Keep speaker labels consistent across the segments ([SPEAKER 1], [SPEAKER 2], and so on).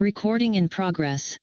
[SPEAKER 1] Recording in progress.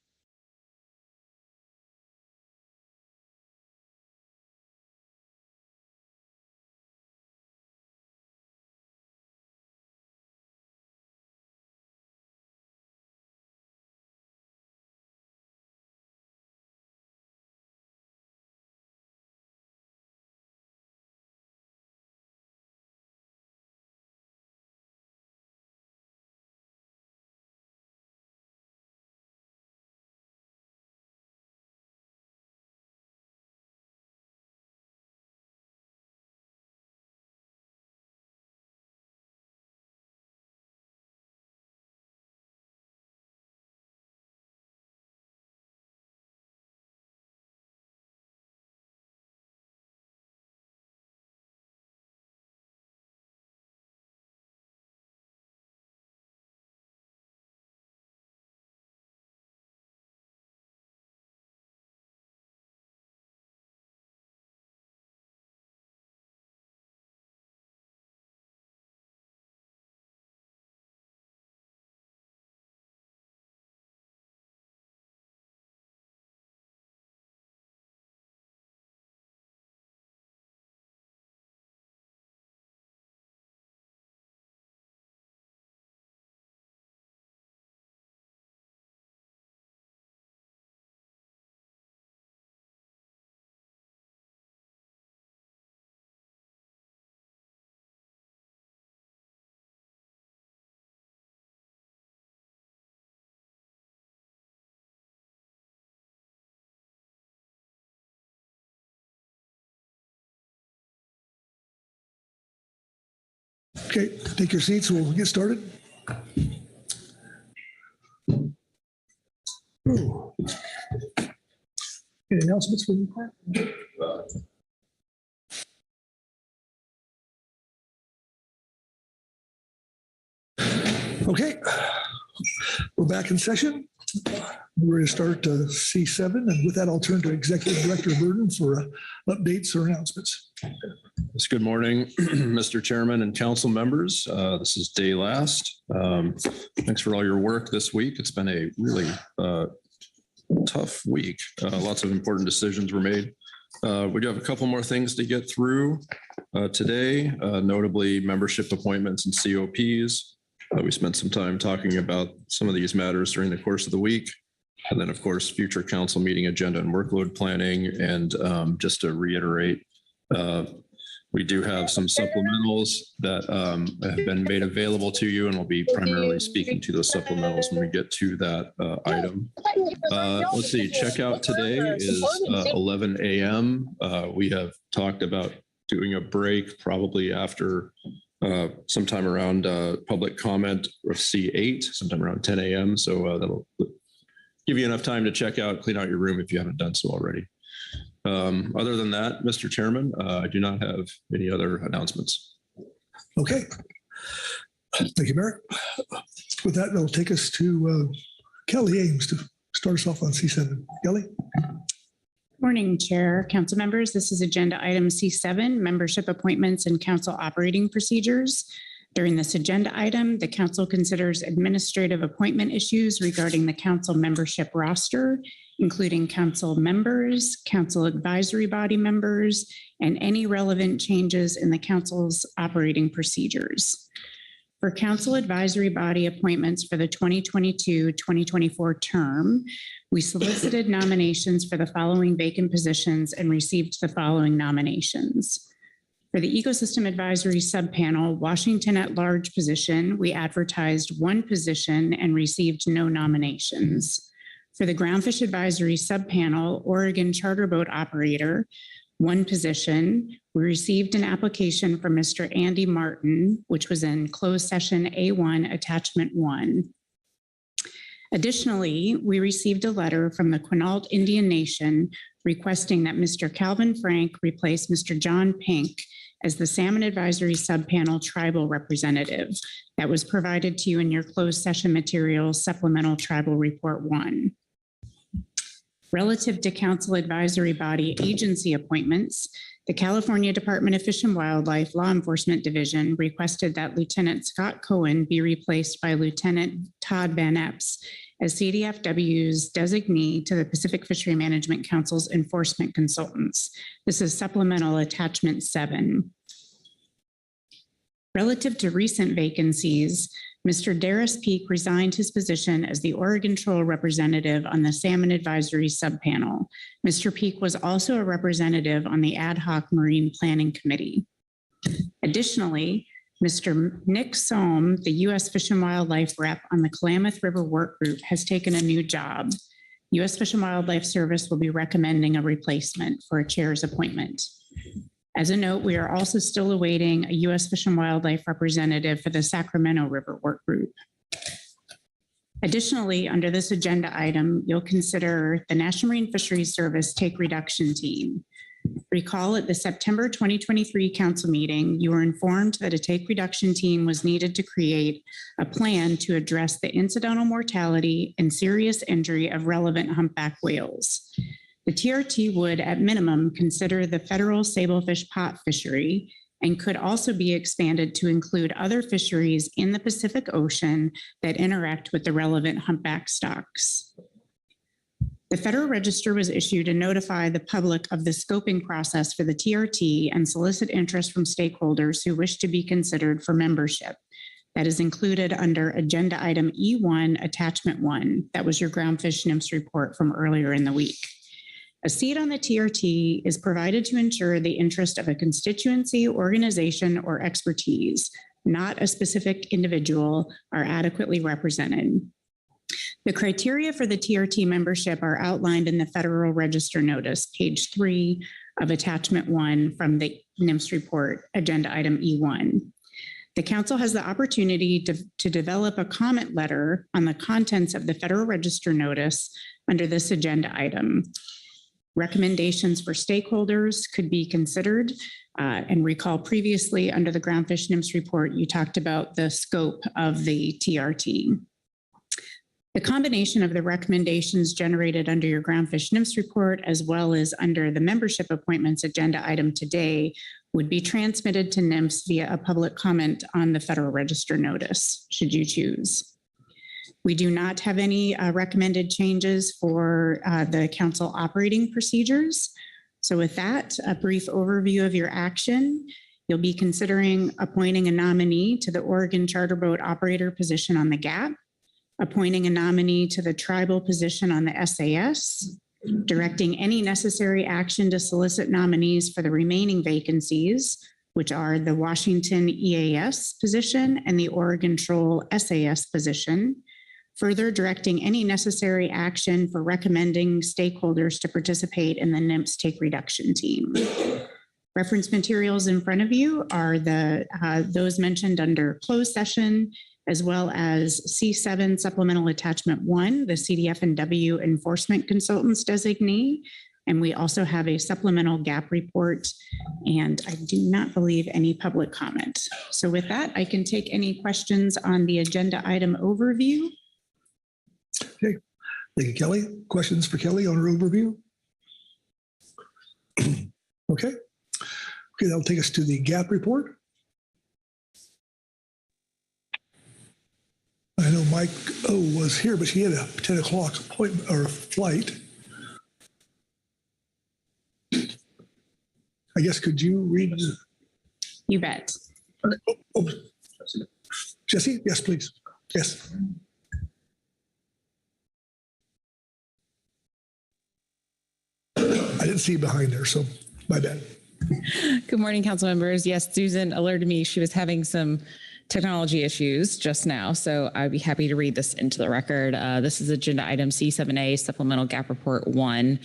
[SPEAKER 2] Okay, take your seats. We'll get started. Any announcements for you, Clark? Okay, we're back in session. We're going to start C7, and with that, I'll turn to Executive Director Burden for updates or announcements.
[SPEAKER 3] Yes, good morning, Mr. Chairman and council members. This is day last. Thanks for all your work this week. It's been a really tough week. Lots of important decisions were made. We do have a couple more things to get through today, notably membership appointments and COPs. We spent some time talking about some of these matters during the course of the week. And then, of course, future council meeting agenda and workload planning. And just to reiterate, we do have some supplementals that have been made available to you, and we'll be primarily speaking to those supplementals when we get to that item. Let's see, checkout today is 11 a.m. We have talked about doing a break probably after sometime around public comment of C8, sometime around 10 a.m. So that'll give you enough time to check out, clean out your room if you haven't done so already. Other than that, Mr. Chairman, I do not have any other announcements.
[SPEAKER 2] Okay. Thank you, Merrick. With that, it'll take us to Kelly Ames to start us off on C7. Kelly?
[SPEAKER 4] Morning, Chair, council members. This is agenda item C7, membership appointments and council operating procedures. During this agenda item, the council considers administrative appointment issues regarding the council membership roster, including council members, council advisory body members, and any relevant changes in the council's operating procedures. For council advisory body appointments for the 2022-2024 term, we solicited nominations for the following vacant positions and received the following nominations. For the Ecosystem Advisory Subpanel, Washington at Large position, we advertised one position and received no nominations. For the Groundfish Advisory Subpanel, Oregon Charter Boat Operator, one position, we received an application from Mr. Andy Martin, which was in closed session A1, attachment 1. Additionally, we received a letter from the Quinault Indian Nation requesting that Mr. Calvin Frank replace Mr. John Pink as the Salmon Advisory Subpanel Tribal Representative. That was provided to you in your closed session materials, Supplemental Tribal Report 1. Relative to council advisory body agency appointments, the California Department of Fish and Wildlife Law Enforcement Division requested that Lieutenant Scott Cohen be replaced by Lieutenant Todd Van Epps as CDFW's designee to the Pacific Fishery Management Council's enforcement consultants. This is supplemental attachment 7. Relative to recent vacancies, Mr. Darius Peak resigned his position as the Oregon Trail representative on the Salmon Advisory Subpanel. Mr. Peak was also a representative on the Ad hoc Marine Planning Committee. Additionally, Mr. Nick Sohm, the U.S. Fish and Wildlife rep on the Klamath River Work Group, has taken a new job. U.S. Fish and Wildlife Service will be recommending a replacement for a chair's appointment. As a note, we are also still awaiting a U.S. Fish and Wildlife representative for the Sacramento River Work Group. Additionally, under this agenda item, you'll consider the National Marine Fisheries Service Take Reduction Team. Recall at the September 2023 council meeting, you were informed that a take reduction team was needed to create a plan to address the incidental mortality and serious injury of relevant humpback whales. The TRT would, at minimum, consider the federal sablefish pot fishery and could also be expanded to include other fisheries in the Pacific Ocean that interact with the relevant humpback stocks. The Federal Register was issued to notify the public of the scoping process for the TRT and solicit interest from stakeholders who wish to be considered for membership. That is included under Agenda Item E1, Attachment 1. That was your groundfish NIMS report from earlier in the week. A seat on the TRT is provided to ensure the interest of a constituency, organization, or expertise, not a specific individual, are adequately represented. The criteria for the TRT membership are outlined in the Federal Register Notice, page 3 of Attachment 1 from the NIMS report, Agenda Item E1. The council has the opportunity to develop a comment letter on the contents of the Federal Register Notice under this agenda item. Recommendations for stakeholders could be considered, and recall previously under the Groundfish NIMS report, you talked about the scope of the TRT. The combination of the recommendations generated under your Groundfish NIMS report, as well as under the membership appointments agenda item today, would be transmitted to NIMS via a public comment on the Federal Register Notice, should you choose. We do not have any recommended changes for the council operating procedures. So with that, a brief overview of your action. You'll be considering appointing a nominee to the Oregon Charter Boat Operator position on the GAP, appointing a nominee to the tribal position on the SAS, directing any necessary action to solicit nominees for the remaining vacancies, which are the Washington EAS position and the Oregon Trail SAS position, further directing any necessary action for recommending stakeholders to participate in the NIMS Take Reduction Team. Reference materials in front of you are those mentioned under closed session, as well as C7 Supplemental Attachment 1, the CDF&W Enforcement Consultants Designee. And we also have a supplemental GAP report, and I do not believe any public comment. So with that, I can take any questions on the agenda item overview.
[SPEAKER 2] Okay, thank you, Kelly. Questions for Kelly on her overview? Okay, that'll take us to the GAP report. I know Mike O was here, but he had a 10 o'clock appointment or flight. I guess, could you read?
[SPEAKER 4] You bet.
[SPEAKER 2] Oh, Jesse, yes, please. Yes. I didn't see behind there, so my bad.
[SPEAKER 1] Good morning, council members. Yes, Susan alerted me she was having some technology issues just now, so I'd be happy to read this into the record. This is agenda item C7A, Supplemental GAP Report 1.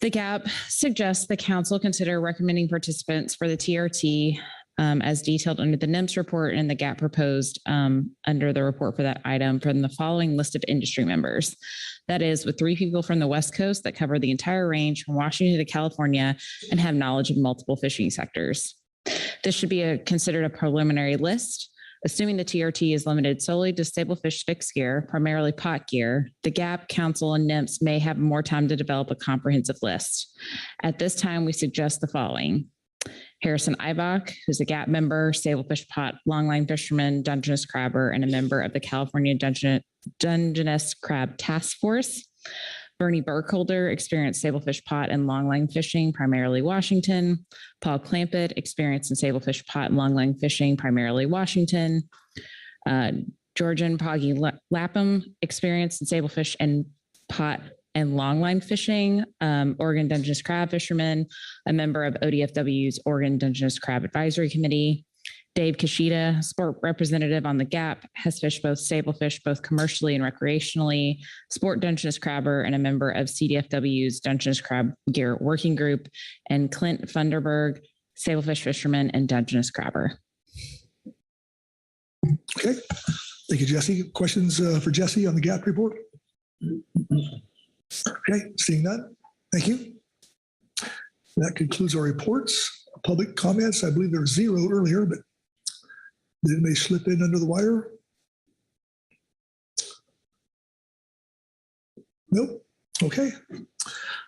[SPEAKER 1] The GAP suggests the council consider recommending participants for the TRT as detailed under the NIMS report and the GAP proposed under the report for that item from the following list of industry members. That is, with 3 people from the West Coast that cover the entire range from Washington to California and have knowledge of multiple fishing sectors. This should be considered a preliminary list. Assuming the TRT is limited solely to sablefish fixed gear, primarily pot gear, the GAP, Council, and NIMS may have more time to develop a comprehensive list. At this time, we suggest the following. Harrison Ibach, who's a GAP member, sablefish pot, longline fisherman, Dungeness crabber, and a member of the California Dungeness Crab Task Force. Bernie Burkholder, experienced sablefish pot and longline fishing, primarily Washington. Paul Clampett, experienced in sablefish pot and longline fishing, primarily Washington. Georgian Poggy Lapham, experienced in sablefish and pot and longline fishing, Oregon Dungeness crab fisherman, a member of ODFW's Oregon Dungeness Crab Advisory Committee. Dave Kashida, sport representative on the GAP, has fished both sablefish, both commercially and recreationally, sport Dungeness crabber, and a member of CDFW's Dungeness Crab Gear Working Group. And Clint Funderburg, sablefish fisherman and Dungeness crabber.
[SPEAKER 2] Okay. Thank you, Jesse. Questions for Jesse on the GAP report? Okay, seeing none. Thank you. That concludes our reports. Public comments, I believe there were 0 earlier, but did anybody slip in under the wire? Nope. Okay.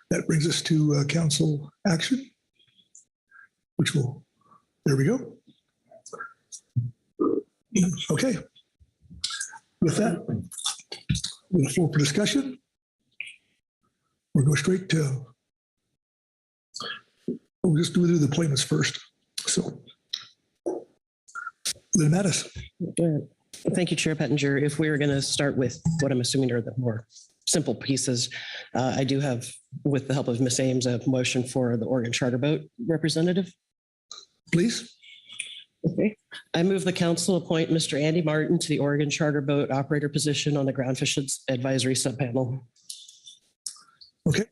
[SPEAKER 2] That brings us to council action, which will, there we go. Okay. With that, with the floor for discussion, we'll go straight to, we'll just do the appointments first. So, Lynn Mattis.
[SPEAKER 5] Thank you, Chair Pettinger. If we were going to start with what I'm assuming are the more simple pieces, I do have, with the help of Ms. Ames, a motion for the Oregon Charter Boat representative.
[SPEAKER 2] Please.
[SPEAKER 5] Okay. I move the council appoint Mr. Andy Martin to the Oregon Charter Boat operator position on the Groundfish Advisory Subpanel.
[SPEAKER 2] Okay.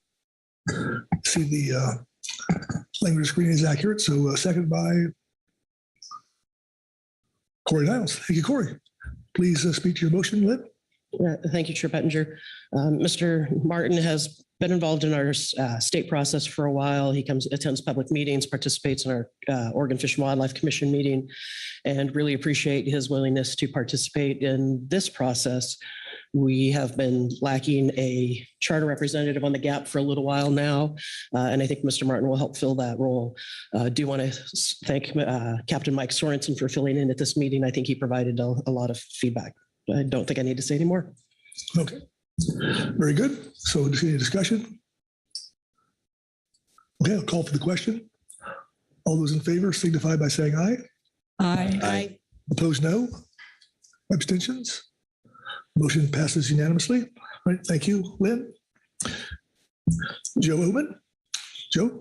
[SPEAKER 2] See the language screen is accurate. So second by Corey Niles. Thank you, Corey. Please speak to your motion, Lynn.
[SPEAKER 5] Thank you, Chair Pettinger. Mr. Martin has been involved in our state process for a while. He attends public meetings, participates in our Oregon Fish and Wildlife Commission meeting, and really appreciate his willingness to participate in this process. We have been lacking a charter representative on the GAP for a little while now, and I think Mr. Martin will help fill that role. I do want to thank Captain Mike Sorensen for filling in at this meeting. I think he provided a lot of feedback. I don't think I need to say any more.
[SPEAKER 2] Okay. Very good. So just any discussion? Okay, I'll call for the question. All those in favor signify by saying aye.
[SPEAKER 1] Aye.
[SPEAKER 5] Aye.
[SPEAKER 2] Opposed, no. Abstentions? Motion passes unanimously. All right, thank you, Lynn. Joe Oman. Joe?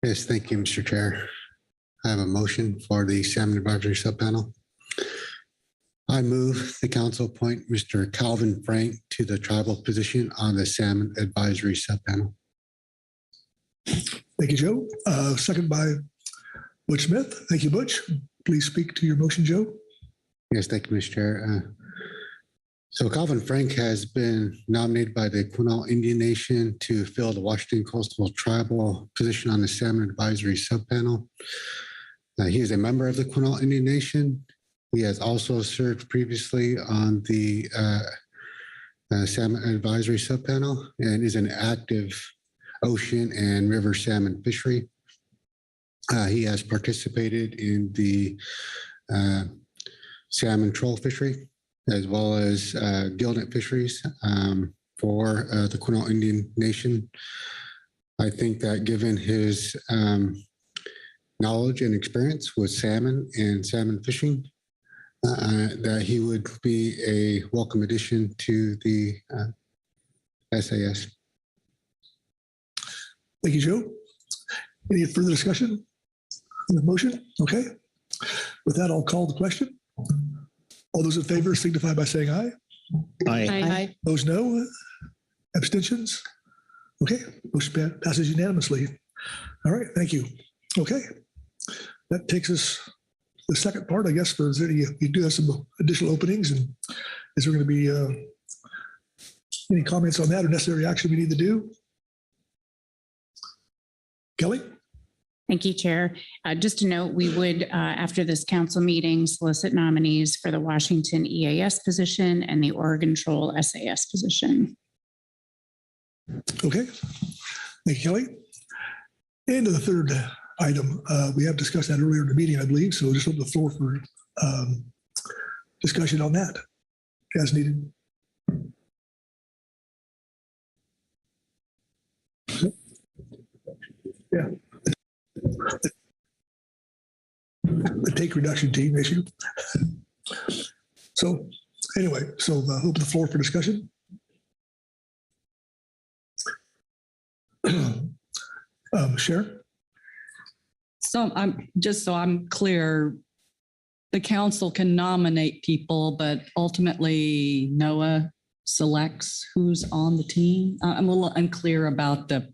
[SPEAKER 6] Yes, thank you, Mr. Chair. I have a motion for the Salmon Advisory Subpanel. I move the council appoint Mr. Calvin Frank to the tribal position on the Salmon Advisory Subpanel.
[SPEAKER 2] Thank you, Joe. Second by Butch Smith. Thank you, Butch. Please speak to your motion, Joe.
[SPEAKER 6] Yes, thank you, Mr. Chair. So Calvin Frank has been nominated by the Quinault Indian Nation to fill the Washington Coastal Tribal position on the Salmon Advisory Subpanel. He is a member of the Quinault Indian Nation. He has also served previously on the Salmon Advisory Subpanel and is an active ocean and river salmon fishery. He has participated in the salmon troll fishery, as well as gillnet fisheries for the Quinault Indian Nation. I think that given his knowledge and experience with salmon and salmon fishing, that he would be a welcome addition to the SAS.
[SPEAKER 2] Thank you, Joe. Any further discussion on the motion? Okay. With that, I'll call the question. All those in favor signify by saying aye.
[SPEAKER 5] Aye.
[SPEAKER 2] Those no. Abstentions? Okay. Motion passes unanimously. All right. Thank you. Okay. That takes us the second part, I guess, for you do have some additional openings, and is there going to be any comments on that or necessary action we need to do? Kelly?
[SPEAKER 4] Thank you, Chair. Just to note, we would, after this council meeting, solicit nominees for the Washington EAS position and the Oregon Troll SAS position.
[SPEAKER 2] Okay. Thank you, Kelly. And to the third item. We have discussed that earlier in the meeting, I believe. So just open the floor for discussion on that as needed. Yeah. The take reduction team issue. So anyway, so open the floor for discussion. Sharon?
[SPEAKER 7] So I'm clear, the council can nominate people, but ultimately NOAA selects who's on the team. I'm a little unclear about the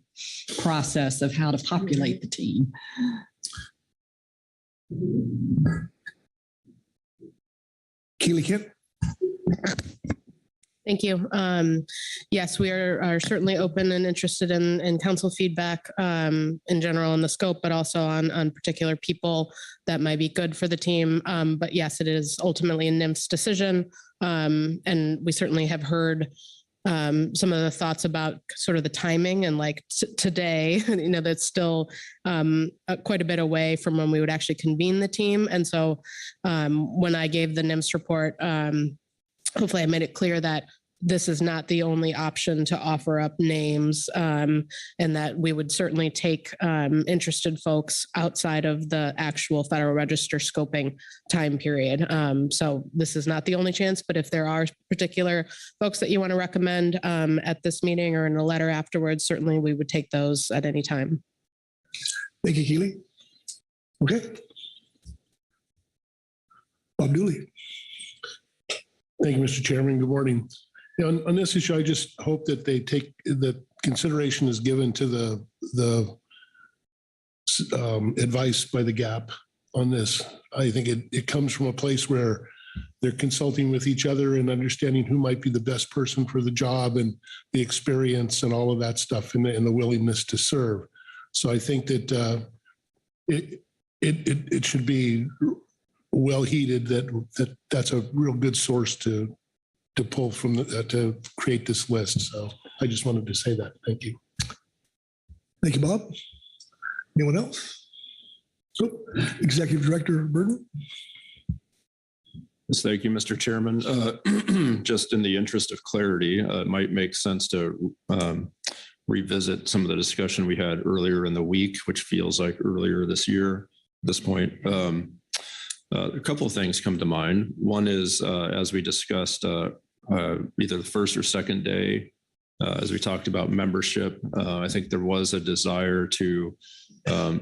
[SPEAKER 7] process of how to populate the team.
[SPEAKER 2] Keely Kent?
[SPEAKER 8] Thank you. Yes, we are certainly open and interested in council feedback in general on the scope, but also on particular people that might be good for the team. But yes, it is ultimately a NIMS decision. And we certainly have heard some of the thoughts about sort of the timing and like today, that's still quite a bit away from when we would actually convene the team. And so when I gave the NIMS report, hopefully I made it clear that this is not the only option to offer up names, and that we would certainly take interested folks outside of the actual Federal Register scoping time period. So this is not the only chance, but if there are particular folks that you want to recommend at this meeting or in a letter afterwards, certainly we would take those at any time.
[SPEAKER 2] Thank you, Keely. Okay. Bob Dooley.
[SPEAKER 9] Thank you, Mr. Chairman. Good morning. On this issue, I just hope that they take the consideration is given to the advice by the GAP on this. I think it comes from a place where they're consulting with each other and understanding who might be the best person for the job and the experience and all of that stuff and the willingness to serve. So I think that it should be well heeded that's a real good source to pull from to create this list. So I just wanted to say that. Thank you.
[SPEAKER 2] Thank you, Bob. Anyone else? So, Executive Director Burton.
[SPEAKER 3] Yes, thank you, Mr. Chairman. Just in the interest of clarity, it might make sense to revisit some of the discussion we had earlier in the week, which feels like earlier this year at this point. A couple of things come to mind. One is, as we discussed, either the first or second day, as we talked about membership, I think there was a desire to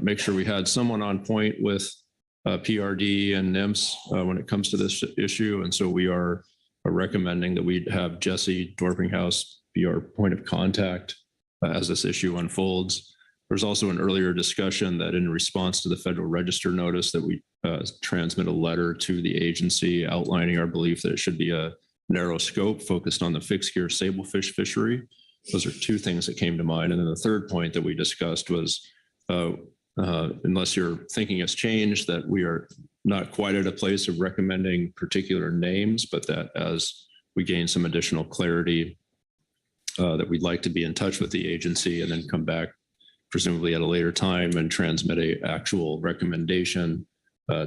[SPEAKER 3] make sure we had someone on point with PRD and NIMS when it comes to this issue. And so we are recommending that we have Jesse Dorpinghouse be our point of contact as this issue unfolds. There's also an earlier discussion that in response to the Federal Register notice that we transmit a letter to the agency outlining our belief that it should be a narrow scope focused on the fixed gear sablefish fishery. Those are two things that came to mind. And then the third point that we discussed was, unless your thinking has changed, that we are not quite at a place of recommending particular names, but that as we gain some additional clarity, that we'd like to be in touch with the agency and then come back presumably at a later time and transmit a actual recommendation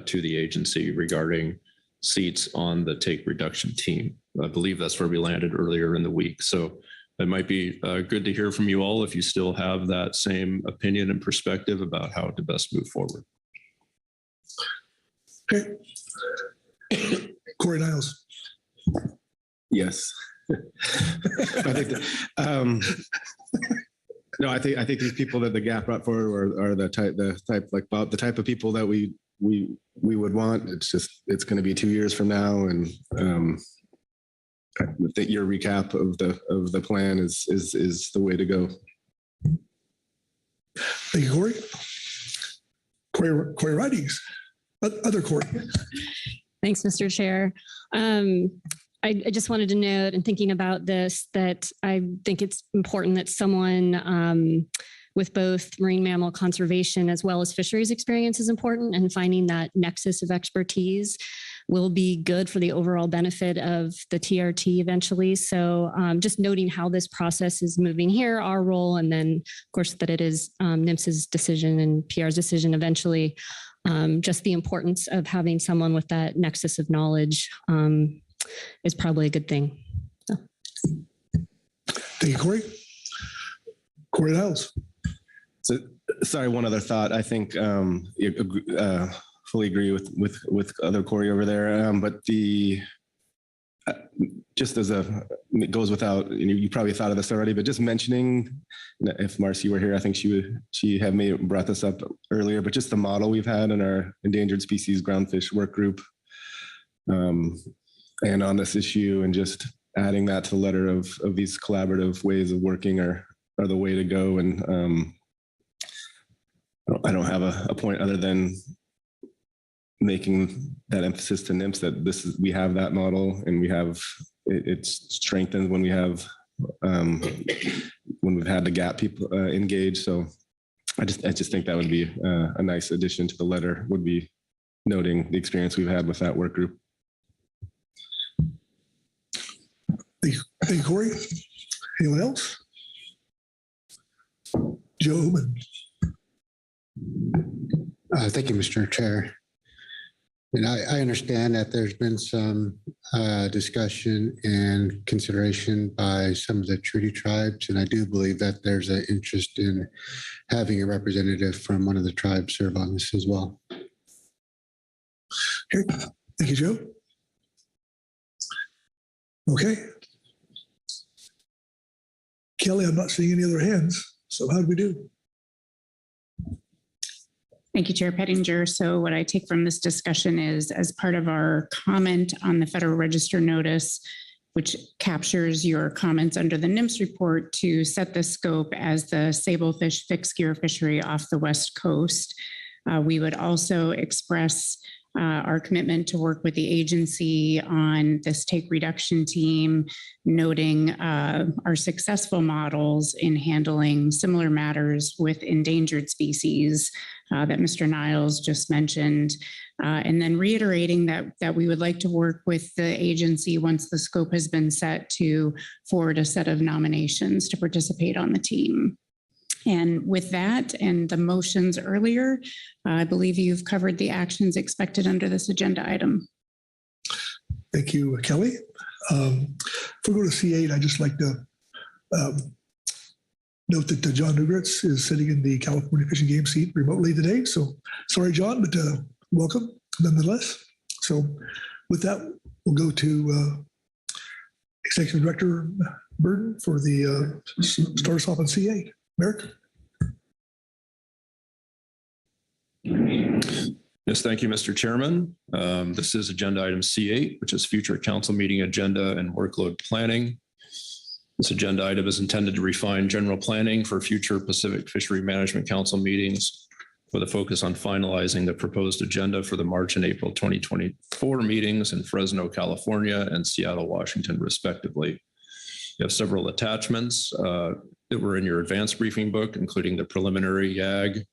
[SPEAKER 3] to the agency regarding seats on the take reduction team. I believe that's where we landed earlier in the week. So it might be good to hear from you all if you still have that same opinion and perspective about how to best move forward.
[SPEAKER 2] Okay. Corey Niles.
[SPEAKER 10] Yes. I think that, no, I think these people that the GAP brought forward are the type of people that we would want. It's going to be 2 years from now, and I think your recap of the plan is the way to go.
[SPEAKER 2] Thank you, Corey. Corey Ridings. Other Corey.
[SPEAKER 11] Thanks, Mr. Chair. I just wanted to note, in thinking about this, that I think it's important that someone with both marine mammal conservation as well as fisheries experience is important, and finding that nexus of expertise. will be good for the overall benefit of the TRT eventually. So just noting how this process is moving here, our role, and then of course that it is NIMS's decision and PR's decision eventually. Just the importance of having someone with that nexus of knowledge is probably a good thing. So.
[SPEAKER 2] Thank you, Corey. Corey Niles.
[SPEAKER 10] So, sorry, one other thought. I think fully agree with other Corey over there. But just as it goes without, you probably thought of this already, but just mentioning, if Marcy were here, I think she had brought this up earlier, but just the model we've had in our endangered species groundfish work group, and on this issue, and just adding that to the letter of these collaborative ways of working are the way to go. And I don't have a point other than making that emphasis to NIMS that we have that model, and we have it's strengthened when we have when we've had the GAP people engage. So I just think that would be a nice addition to the letter, would be noting the experience we've had with that work group.
[SPEAKER 2] Thank you, Corey. Anyone else? Joe.
[SPEAKER 6] Thank you, Mr. Chair. And I understand that there's been some discussion and consideration by some of the treaty tribes, and I do believe that there's an interest in having a representative from one of the tribes serve on this as well.
[SPEAKER 2] Okay, thank you, Joe. Okay. Kelly, I'm not seeing any other hands, so how do we do?
[SPEAKER 4] Thank you, Chair Pettinger. So what I take from this discussion is, as part of our comment on the Federal Register notice, which captures your comments under the NIMS report, to set the scope as the sablefish fixed gear fishery off the West Coast. We would also express our commitment to work with the agency on this take reduction team, noting our successful models in handling similar matters with endangered species that Mr. Niles just mentioned, and then reiterating that we would like to work with the agency once the scope has been set to forward a set of nominations to participate on the team. And with that and the motions earlier, I believe you've covered the actions expected under this agenda item.
[SPEAKER 2] Thank you, Kelly. If we go to C8, I'd just like to note that John Nugritz is sitting in the California Fish and Game seat remotely today. So sorry, John, but welcome nonetheless. So with that, we'll go to Executive Director Burden for the start us off on C8. Merrick?
[SPEAKER 3] Yes, thank you, Mr. Chairman. This is agenda item C8, which is future council meeting agenda and workload planning. This agenda item is intended to refine general planning for future Pacific Fishery Management Council meetings with a focus on finalizing the proposed agenda for the March and April 2024 meetings in Fresno, California and Seattle, Washington, respectively. You have several attachments that were in your advanced briefing book, including the preliminary YAG,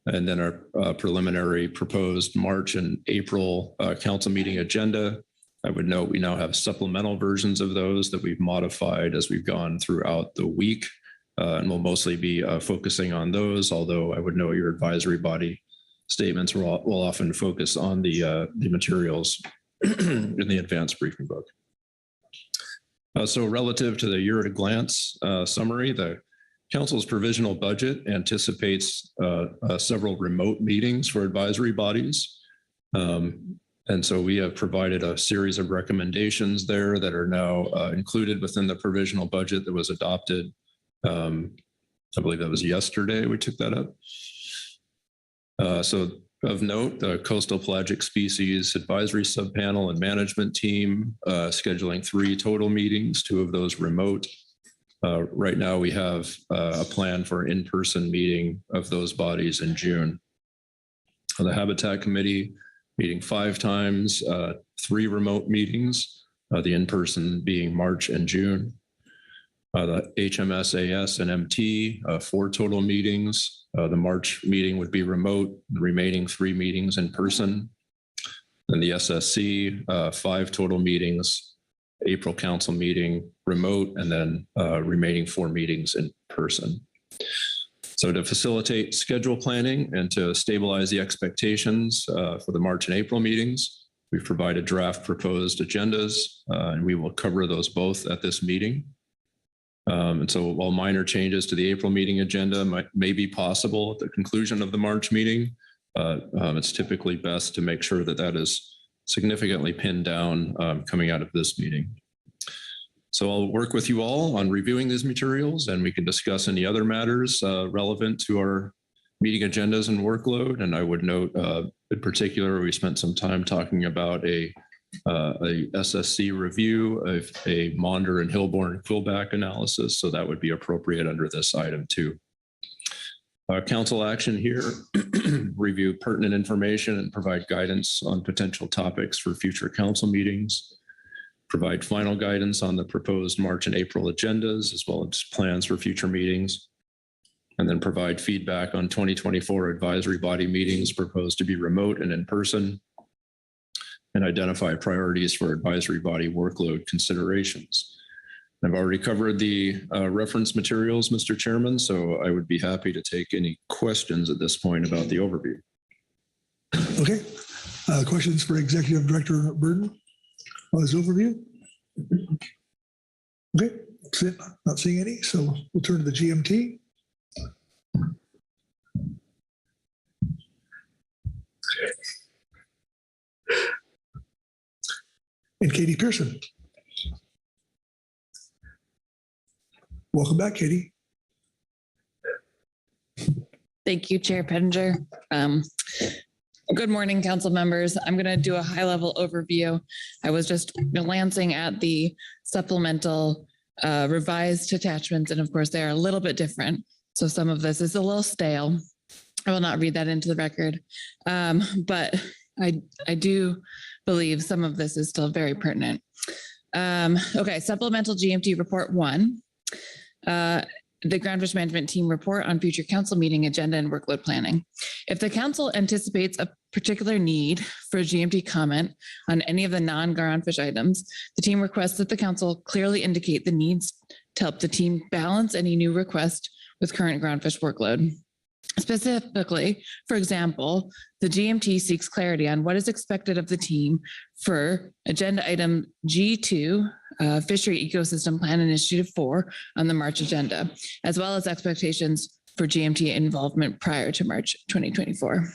[SPEAKER 3] and then our preliminary proposed March and April council meeting agenda. I would note we now have supplemental versions of those that we've modified as we've gone throughout the week, and we'll mostly be focusing on those, although I would note your advisory body statements will often focus on the materials in the advanced briefing book. So relative to the year-at-a-glance summary, the Council's provisional budget anticipates several remote meetings for advisory bodies. And so we have provided a series of recommendations there that are now included within the provisional budget that was adopted. I believe that was yesterday we took that up. So of note, the Coastal Pelagic Species Advisory Subpanel and Management Team scheduling 3 total meetings, 2 of those remote. Right now we have a plan for an in-person meeting of those bodies in June. The Habitat Committee meeting 5 times, 3 remote meetings, the in-person being March and June. The HMSAS and MT, 4 total meetings. The March meeting would be remote, the remaining 3 meetings in person. And the SSC, 5 total meetings, April council meeting remote, and then remaining 4 meetings in person. So to facilitate schedule planning and to stabilize the expectations for the March and April meetings, we've provided draft proposed agendas, and we will cover those both at this meeting. And so while minor changes to the April meeting agenda may be possible at the conclusion of the March meeting, it's typically best to make sure that that is significantly pinned down coming out of this meeting. So I'll work with you all on reviewing these materials, and we can discuss any other matters relevant to our meeting agendas and workload. And I would note in particular, we spent some time talking about a SSC review of a Maunder and Hilborn Quillback analysis. So that would be appropriate under this item too. Council action here, review pertinent information and provide guidance on potential topics for future council meetings, provide final guidance on the proposed March and April agendas, as well as plans for future meetings, and then provide feedback on 2024 advisory body meetings proposed to be remote and in person, and identify priorities for advisory body workload considerations. I've already covered the reference materials, Mr. Chairman, so I would be happy to take any questions at this point about the overview.
[SPEAKER 2] Okay. Questions for Executive Director Burden on his overview? Okay, not seeing any, so we'll turn to the GMT. And Katie Pearson. Welcome back, Katie.
[SPEAKER 1] Thank you, Chair Pettinger. Good morning, council members. I'm going to do a high-level overview. I was just glancing at the supplemental revised attachments, and of course, they are a little bit different. So some of this is a little stale. I will not read that into the record, but I do believe some of this is still very pertinent. Okay, supplemental GMT report 1. The Groundfish Management Team report on future council meeting agenda and workload planning. If the council anticipates a particular need for a GMT comment on any of the non-groundfish items, the team requests that the council clearly indicate the needs to help the team balance any new request with current groundfish workload. Specifically, for example, the GMT seeks clarity on what is expected of the team for agenda item G2, Fishery Ecosystem Plan Initiative 4 on the March agenda, as well as expectations for GMT involvement prior to March 2024.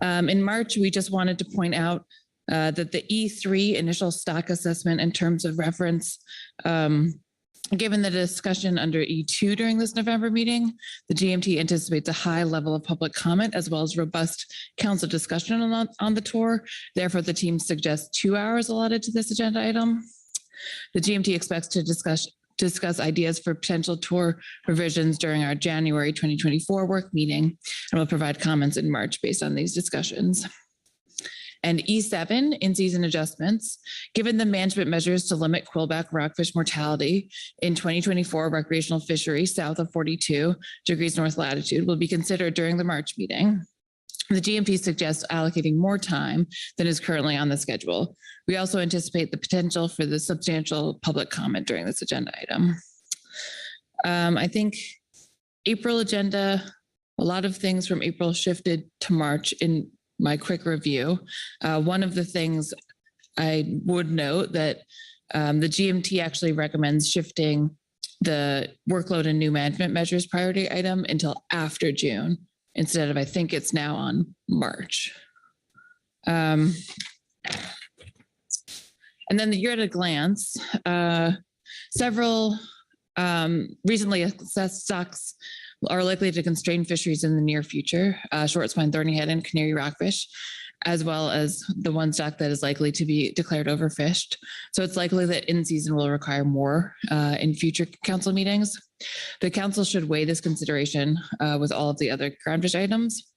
[SPEAKER 1] In March, we just wanted to point out that the E3 initial stock assessment in terms of reference, given the discussion under E2 during this November meeting, the GMT anticipates a high level of public comment as well as robust council discussion on the tour. Therefore, the team suggests 2 hours allotted to this agenda item. The GMT expects to discuss ideas for potential tour revisions during our January 2024 work meeting, and will provide comments in March based on these discussions. And E7, in-season adjustments, given the management measures to limit quillback rockfish mortality in 2024 recreational fishery south of 42 degrees north latitude will be considered during the March meeting. The GMT suggests allocating more time than is currently on the schedule. We also anticipate the potential for the substantial public comment during this agenda item. I think April agenda, a lot of things from April shifted to March in my quick review. One of the things I would note that the GMT actually recommends shifting the workload and new management measures priority item until after June, instead of, I think it's now on March. And then the year at a glance, several recently assessed stocks are likely to constrain fisheries in the near future, short spine thornyhead and canary rockfish, as well as the one stock that is likely to be declared overfished. So it's likely that in-season will require more in future council meetings. The council should weigh this consideration with all of the other groundfish items.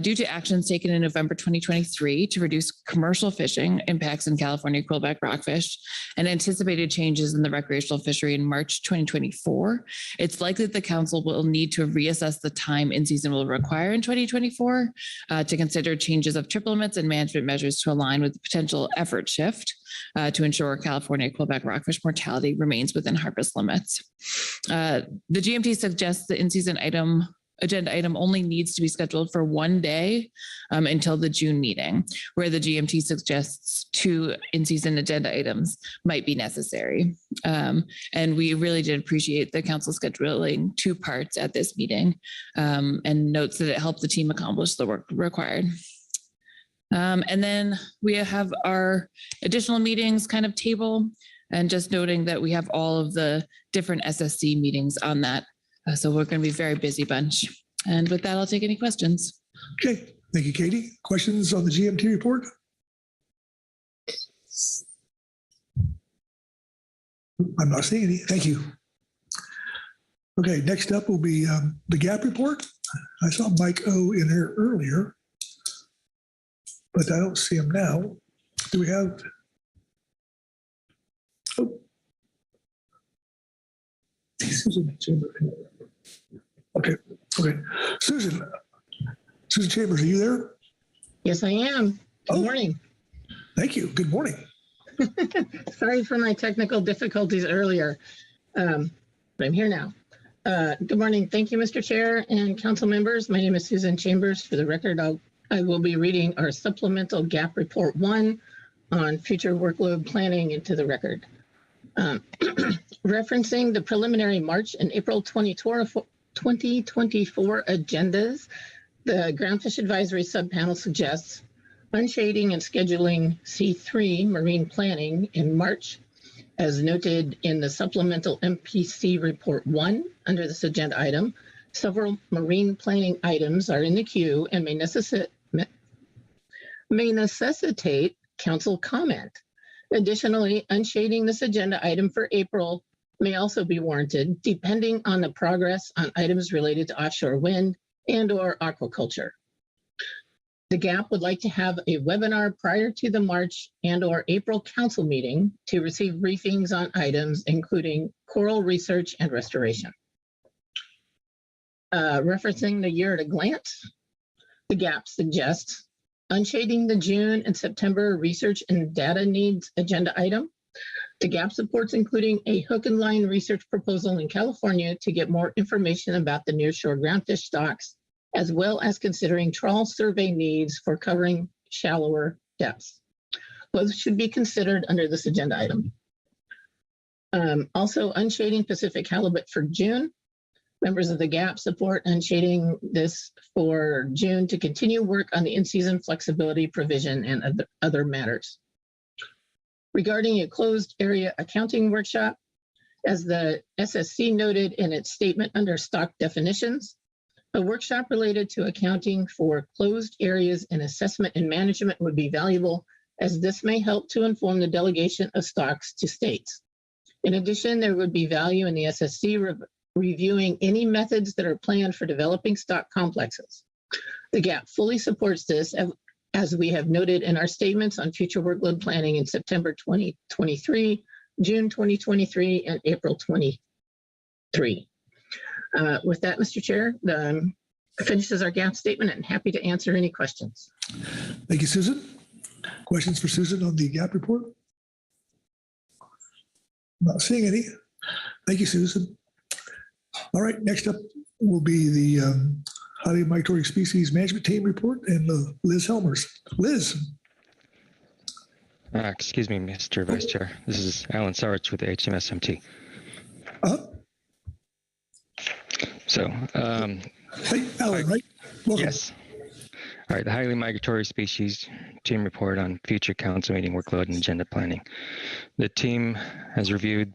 [SPEAKER 1] Due to actions taken in November 2023 to reduce commercial fishing impacts in California quillback rockfish and anticipated changes in the recreational fishery in March 2024, it's likely that the council will need to reassess the time in season will require in 2024 to consider changes of trip limits and management measures to align with the potential effort shift to ensure California quillback rockfish mortality remains within harvest limits. The GMT suggests the in-season agenda item only needs to be scheduled for one day until the June meeting, where the GMT suggests 2 in-season agenda items might be necessary. And we really did appreciate the council scheduling 2 parts at this meeting and notes that it helped the team accomplish the work required. And then we have our additional meetings kind of table, and just noting that we have all of the different SSC meetings on that. So we're going to be a very busy bunch. And with that, I'll take any questions.
[SPEAKER 2] Okay, thank you, Katie. Questions on the GMT report? I'm not seeing any. Thank you. Okay, next up will be the GAP report. I saw Mike O in here earlier, but I don't see him now. Do we have? Oh. Okay. Susan Chambers, are you there?
[SPEAKER 12] Yes, I am. Good morning.
[SPEAKER 2] Thank you. Good morning.
[SPEAKER 12] Sorry for my technical difficulties earlier, but I'm here now. Good morning. Thank you, Mr. Chair and council members. My name is Susan Chambers. For the record, I will be reading our supplemental GAP report 1 on future workload planning into the record. Referencing the preliminary March and April 2024 agendas, the Groundfish Advisory Subpanel suggests unshading and scheduling C3 marine planning in March, as noted in the supplemental MPC report 1 under this agenda item. Several marine planning items are in the queue and may necessitate council comment. Additionally, unshading this agenda item for April may also be warranted, depending on the progress on items related to offshore wind and/or aquaculture. The GAP would like to have a webinar prior to the March and/or April council meeting to receive briefings on items, including coral research and restoration. Referencing the year at a glance, the GAP suggests unshading the June and September research and data needs agenda item. The GAP supports including a hook and line research proposal in California to get more information about the nearshore groundfish stocks, as well as considering trawl survey needs for covering shallower depths. Both should be considered under this agenda item. Also, unshading Pacific halibut for June. Members of the GAP support unshading this for June to continue work on the in-season flexibility provision and other matters. Regarding a closed area accounting workshop, as the SSC noted in its statement under stock definitions, a workshop related to accounting for closed areas in assessment and management would be valuable, as this may help to inform the delegation of stocks to states. In addition, there would be value in the SSC reviewing any methods that are planned for developing stock complexes. The GAP fully supports this, as we have noted in our statements on future workload planning in September 2023, June 2023, and April 23. With that, Mr. Chair, finishes our GAP statement, and happy to answer any questions.
[SPEAKER 2] Thank you, Susan. Questions for Susan on the GAP report? Not seeing any. Thank you, Susan. All right, next up will be the Highly Migratory Species Management Team report and Liz Helmers. Liz.
[SPEAKER 13] Excuse me, Mr. Vice Chair. This is Alan Sarich with the HMSMT.
[SPEAKER 2] Hey, Alan, right? Welcome.
[SPEAKER 13] Yes. All right, the Highly Migratory Species Team report on future council meeting workload and agenda planning. The team has reviewed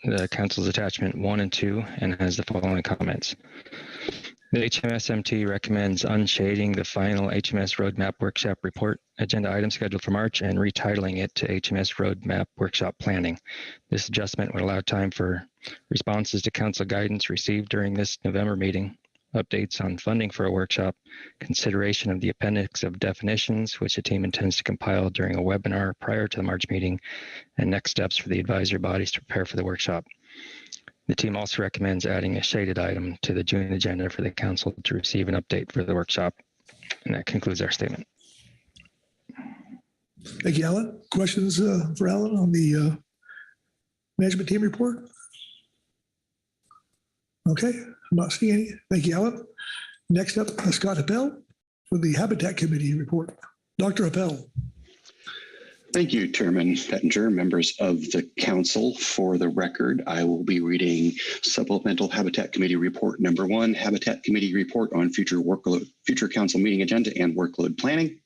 [SPEAKER 13] the council's attachment 1 and 2 and has the following comments. The HMSMT recommends unshading the final HMS Roadmap Workshop report agenda item scheduled for March and retitling it to HMS Roadmap Workshop Planning. This adjustment would allow time for responses to council guidance received during this November meeting, updates on funding for a workshop, consideration of the appendix of definitions, which the team intends to compile during a webinar prior to the March meeting, and next steps for the advisory bodies to prepare for the workshop. The team also recommends adding a shaded item to the June agenda for the council to receive an update for the workshop. And that concludes our statement.
[SPEAKER 2] Thank you, Alan. Questions for Alan on the management team report? Okay, I'm not seeing any. Thank you, Alan. Next up, Scott Appel for the Habitat Committee report. Dr. Appel.
[SPEAKER 14] Thank you, Chairman Pettinger, members of the council. For the record, I will be reading Supplemental Habitat Committee Report Number 1, Habitat Committee Report on Future Council Meeting Agenda and Workload Planning.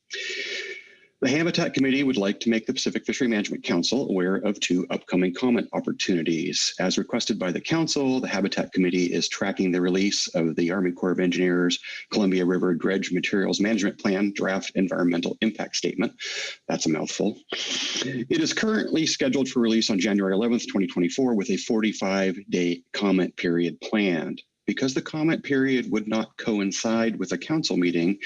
[SPEAKER 14] The Habitat Committee would like to make the Pacific Fishery Management Council aware of 2 upcoming comment opportunities. As requested by the Council, the Habitat Committee is tracking the release of the Army Corps of Engineers Columbia River Dredge Materials Management Plan Draft Environmental Impact Statement. That's a mouthful. It is currently scheduled for release on January 11th, 2024, with a 45-day comment period planned. Because the comment period would not coincide with a council meeting,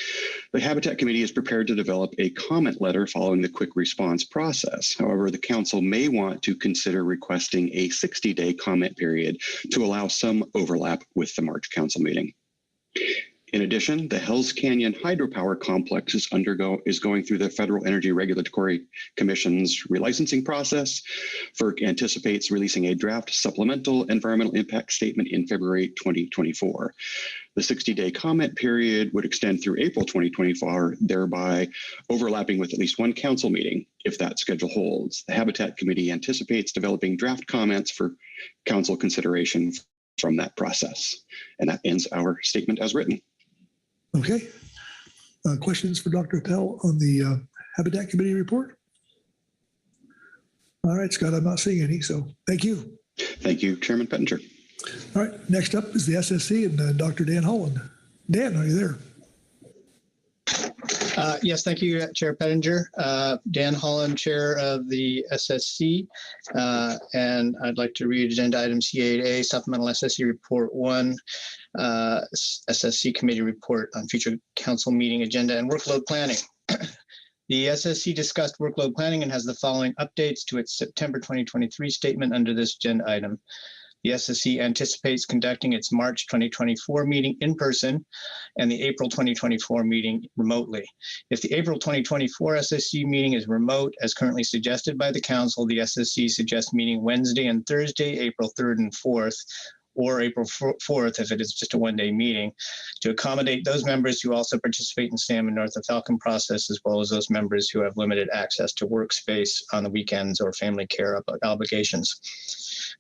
[SPEAKER 14] the Habitat Committee is prepared to develop a comment letter following the quick response process. However, the council may want to consider requesting a 60-day comment period to allow some overlap with the March council meeting. In addition, the Hells Canyon Hydropower Complex is going through the Federal Energy Regulatory Commission's relicensing process. FERC anticipates releasing a draft supplemental environmental impact statement in February 2024. The 60-day comment period would extend through April 2024, thereby overlapping with at least one council meeting if that schedule holds. The Habitat Committee anticipates developing draft comments for council consideration from that process. And that ends our statement as written.
[SPEAKER 2] Okay. Questions for Dr. Appel on the Habitat Committee report? All right, Scott, I'm not seeing any, so thank you.
[SPEAKER 14] Thank you, Chairman Pettinger.
[SPEAKER 2] All right, next up is the SSC and Dr. Dan Holland. Dan, are you there?
[SPEAKER 15] Yes, thank you, Chair Pettinger. Dan Holland, Chair of the SSC, and I'd like to read Agenda Item C8A, Supplemental SSC Report 1, SSC Committee Report on Future Council Meeting Agenda and Workload Planning. The SSC discussed workload planning and has the following updates to its September 2023 statement under this agenda item. The SSC anticipates conducting its March 2024 meeting in person and the April 2024 meeting remotely. If the April 2024 SSC meeting is remote, as currently suggested by the Council, the SSC suggests meeting Wednesday and Thursday, April 3rd and 4th, or April 4th if it is just a one-day meeting, to accommodate those members who also participate in Salmon North of Falcon process, as well as those members who have limited access to workspace on the weekends or family care obligations.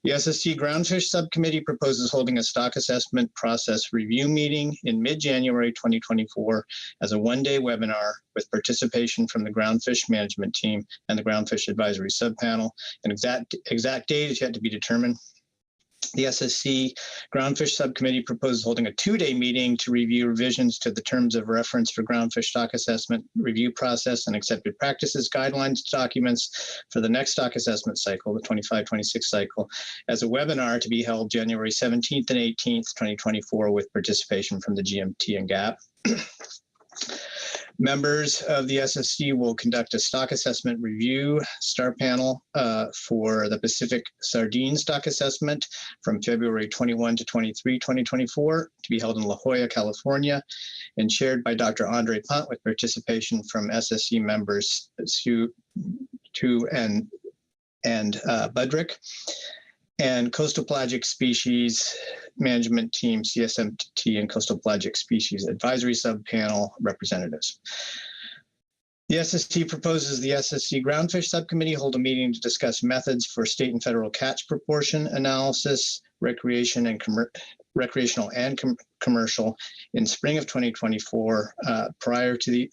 [SPEAKER 15] The SSC Groundfish Subcommittee proposes holding a stock assessment process review meeting in mid-January 2024 as a one-day webinar with participation from the Groundfish Management Team and the Groundfish Advisory Subpanel. An exact date is yet to be determined. The SSC Groundfish Subcommittee proposes holding a 2-day meeting to review revisions to the terms of reference for groundfish stock assessment review process and accepted practices guidelines documents for the next stock assessment cycle, the 25-26 cycle, as a webinar to be held January 17th and 18th, 2024, with participation from the GMT and GAP. Members of the SSC will conduct a stock assessment review star panel for the Pacific Sardine stock assessment from February 21 to 23, 2024, to be held in La Jolla, California, and chaired by Dr. Andre Pont with participation from SSC members Sue and Budrick, and Coastal Pelagic Species Management Team, CSMT, and Coastal Pelagic Species Advisory Subpanel representatives. The SSC proposes the SSC Groundfish Subcommittee hold a meeting to discuss methods for state and federal catch proportion analysis, recreational and commercial in spring of 2024, prior to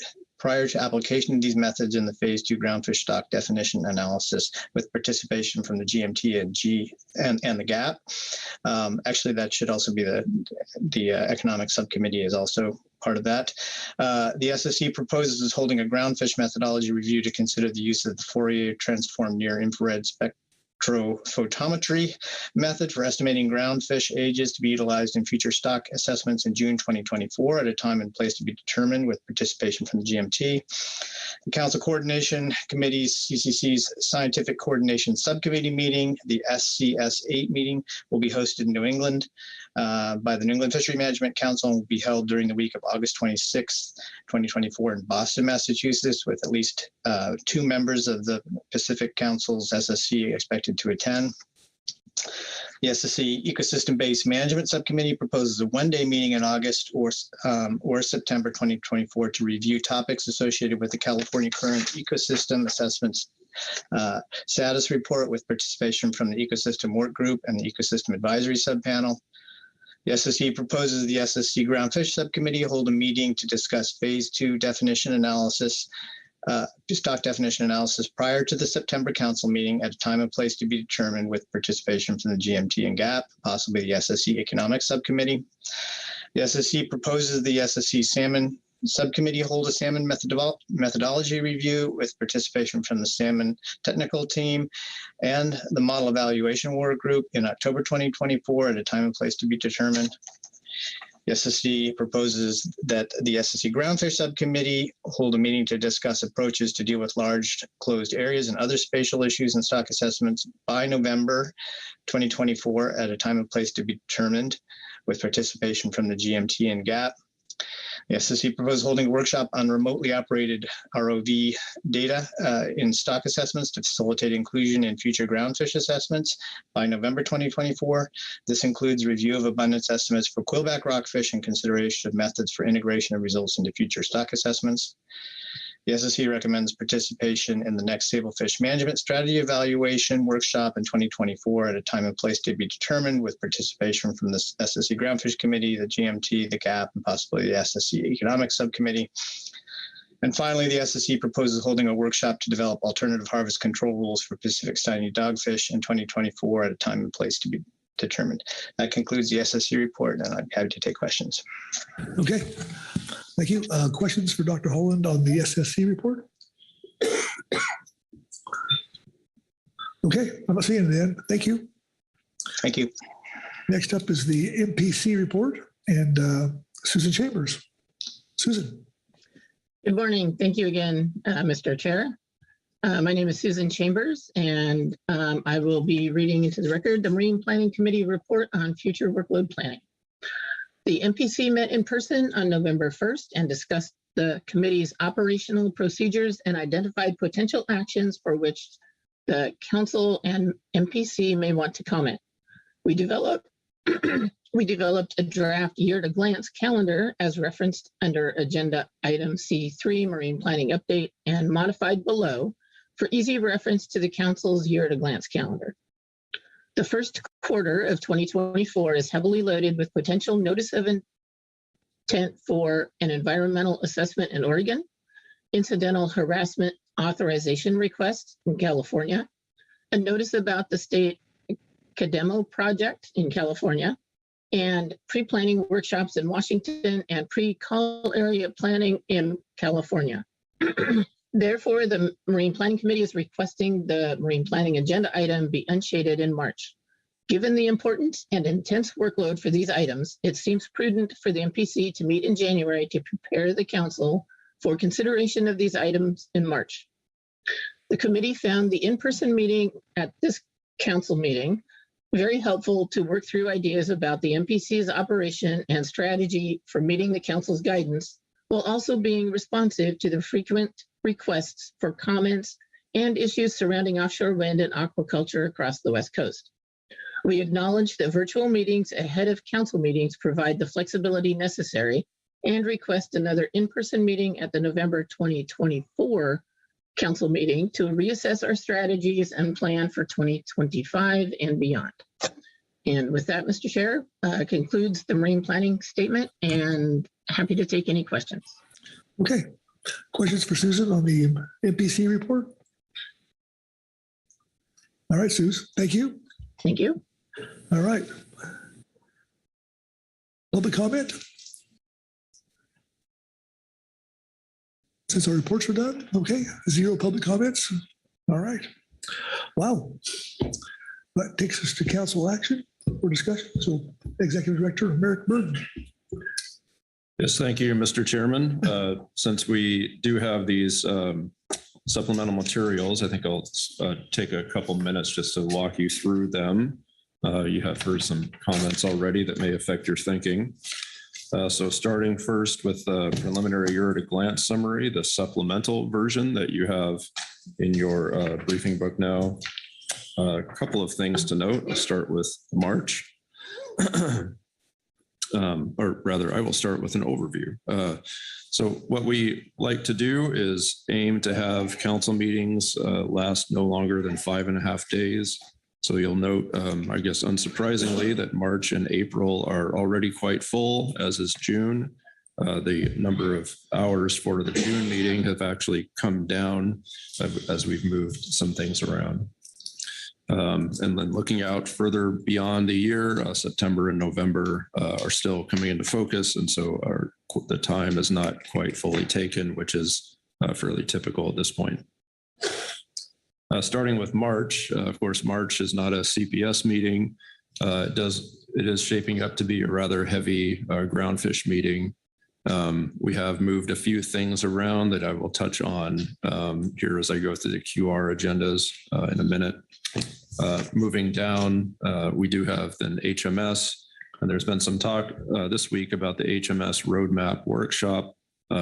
[SPEAKER 15] application of these methods in the Phase 2 groundfish stock definition analysis, with participation from the GMT and the GAP. Actually, that should also be the Economic Subcommittee is also part of that. The SSC proposes holding a groundfish methodology review to consider the use of the Fourier transform near infrared spectrophotometry method for estimating groundfish ages to be utilized in future stock assessments in June 2024 at a time and place to be determined with participation from the GMT. The Council Coordination Committee's CCC's Scientific Coordination Subcommittee meeting, the SCS8 meeting, will be hosted in New England by the New England Fishery Management Council and will be held during the week of August 26th, 2024 in Boston, Massachusetts, with at least 2 members of the Pacific Council's SSC expected to attend. The SSC Ecosystem-Based Management Subcommittee proposes a one-day meeting in August or September 2024 to review topics associated with the California Current Ecosystem Assessments Status Report with participation from the Ecosystem Work Group and the Ecosystem Advisory Subpanel. The SSC proposes the SSC Groundfish Subcommittee hold a meeting to discuss Phase 2 definition analysis, stock definition analysis prior to the September Council meeting at a time and place to be determined with participation from the GMT and GAP, possibly the SSC Economic Subcommittee. The SSC proposes the SSC Salmon Subcommittee hold a salmon methodology review with participation from the salmon technical team and the model evaluation work group in October 2024 at a time and place to be determined. The SSC proposes that the SSC Groundfish Subcommittee hold a meeting to discuss approaches to deal with large closed areas and other spatial issues and stock assessments by November 2024 at a time and place to be determined with participation from the GMT and GAP. The SSC proposes holding a workshop on remotely operated ROV data in stock assessments to facilitate inclusion in future groundfish assessments by November 2024. This includes review of abundance estimates for quillback rockfish and consideration of methods for integration of results into future stock assessments. The SSC recommends participation in the next Sablefish Management Strategy Evaluation Workshop in 2024 at a time and place to be determined with participation from the SSC Groundfish Committee, the GMT, the GAP, and possibly the SSC Economic Subcommittee. And finally, the SSC proposes holding a workshop to develop alternative harvest control rules for Pacific Stiny dogfish in 2024 at a time and place to be determined. That concludes the SSC report, and I'd be happy to take questions.
[SPEAKER 2] Okay, thank you. Questions for Dr. Holland on the SSC report? Okay, I'm not seeing it then. Thank you.
[SPEAKER 15] Thank you.
[SPEAKER 2] Next up is the MPC report and Susan Chambers. Susan.
[SPEAKER 12] Good morning. Thank you again, Mr. Chair. My name is Susan Chambers, and I will be reading into the record the Marine Planning Committee report on future workload planning. The MPC met in person on November 1st and discussed the committee's operational procedures and identified potential actions for which the council and MPC may want to comment. We developed a draft year-to-glance calendar as referenced under Agenda Item C3, Marine Planning Update, and modified below for easy reference to the council's year-to-glance calendar. The first quarter of 2024 is heavily loaded with potential notice of intent for an environmental assessment in Oregon, incidental harassment authorization requests in California, a notice about the state Cademo project in California, and pre-planning workshops in Washington and pre-call area planning in California. Therefore, the Marine Planning Committee is requesting the Marine Planning agenda item be unshaded in March. Given the importance and intense workload for these items, it seems prudent for the MPC to meet in January to prepare the council for consideration of these items in March. The committee found the in-person meeting at this council meeting very helpful to work through ideas about the MPC's operation and strategy for meeting the council's guidance, while also being responsive to the frequent requests for comments and issues surrounding offshore wind and aquaculture across the West Coast. We acknowledge that virtual meetings ahead of council meetings provide the flexibility necessary and request another in-person meeting at the November 2024 council meeting to reassess our strategies and plan for 2025 and beyond. And with that, Mr. Chair, concludes the marine planning statement, and happy to take any questions.
[SPEAKER 2] Okay. Questions for Susan on the MPC report? All right, Susan. Thank you.
[SPEAKER 12] Thank you.
[SPEAKER 2] All right. Public comment? Since our reports are done, okay. 0 public comments. All right. Wow. That takes us to council action or discussion. So Executive Director Merrick Burton.
[SPEAKER 3] Yes, thank you, Mr. Chairman. Since we do have these supplemental materials, I think I'll take a couple minutes just to walk you through them. You have heard some comments already that may affect your thinking. So starting first with the preliminary year-at-a-glance summary, the supplemental version that you have in your briefing book now. A couple of things to note. I'll start with March. Or rather, I will start with an overview. So what we like to do is aim to have council meetings last no longer than 5.5 days. So you'll note, I guess unsurprisingly, that March and April are already quite full, as is June. The number of hours for the June meeting have actually come down as we've moved some things around. And then looking out further beyond the year, September and November are still coming into focus. And so the time is not quite fully taken, which is fairly typical at this point. Starting with March, of course, March is not a CPS meeting. It is shaping up to be a rather heavy groundfish meeting. We have moved a few things around that I will touch on here as I go through the QR agendas in a minute. Moving down, we do have then HMS, and there's been some talk this week about the HMS roadmap workshop.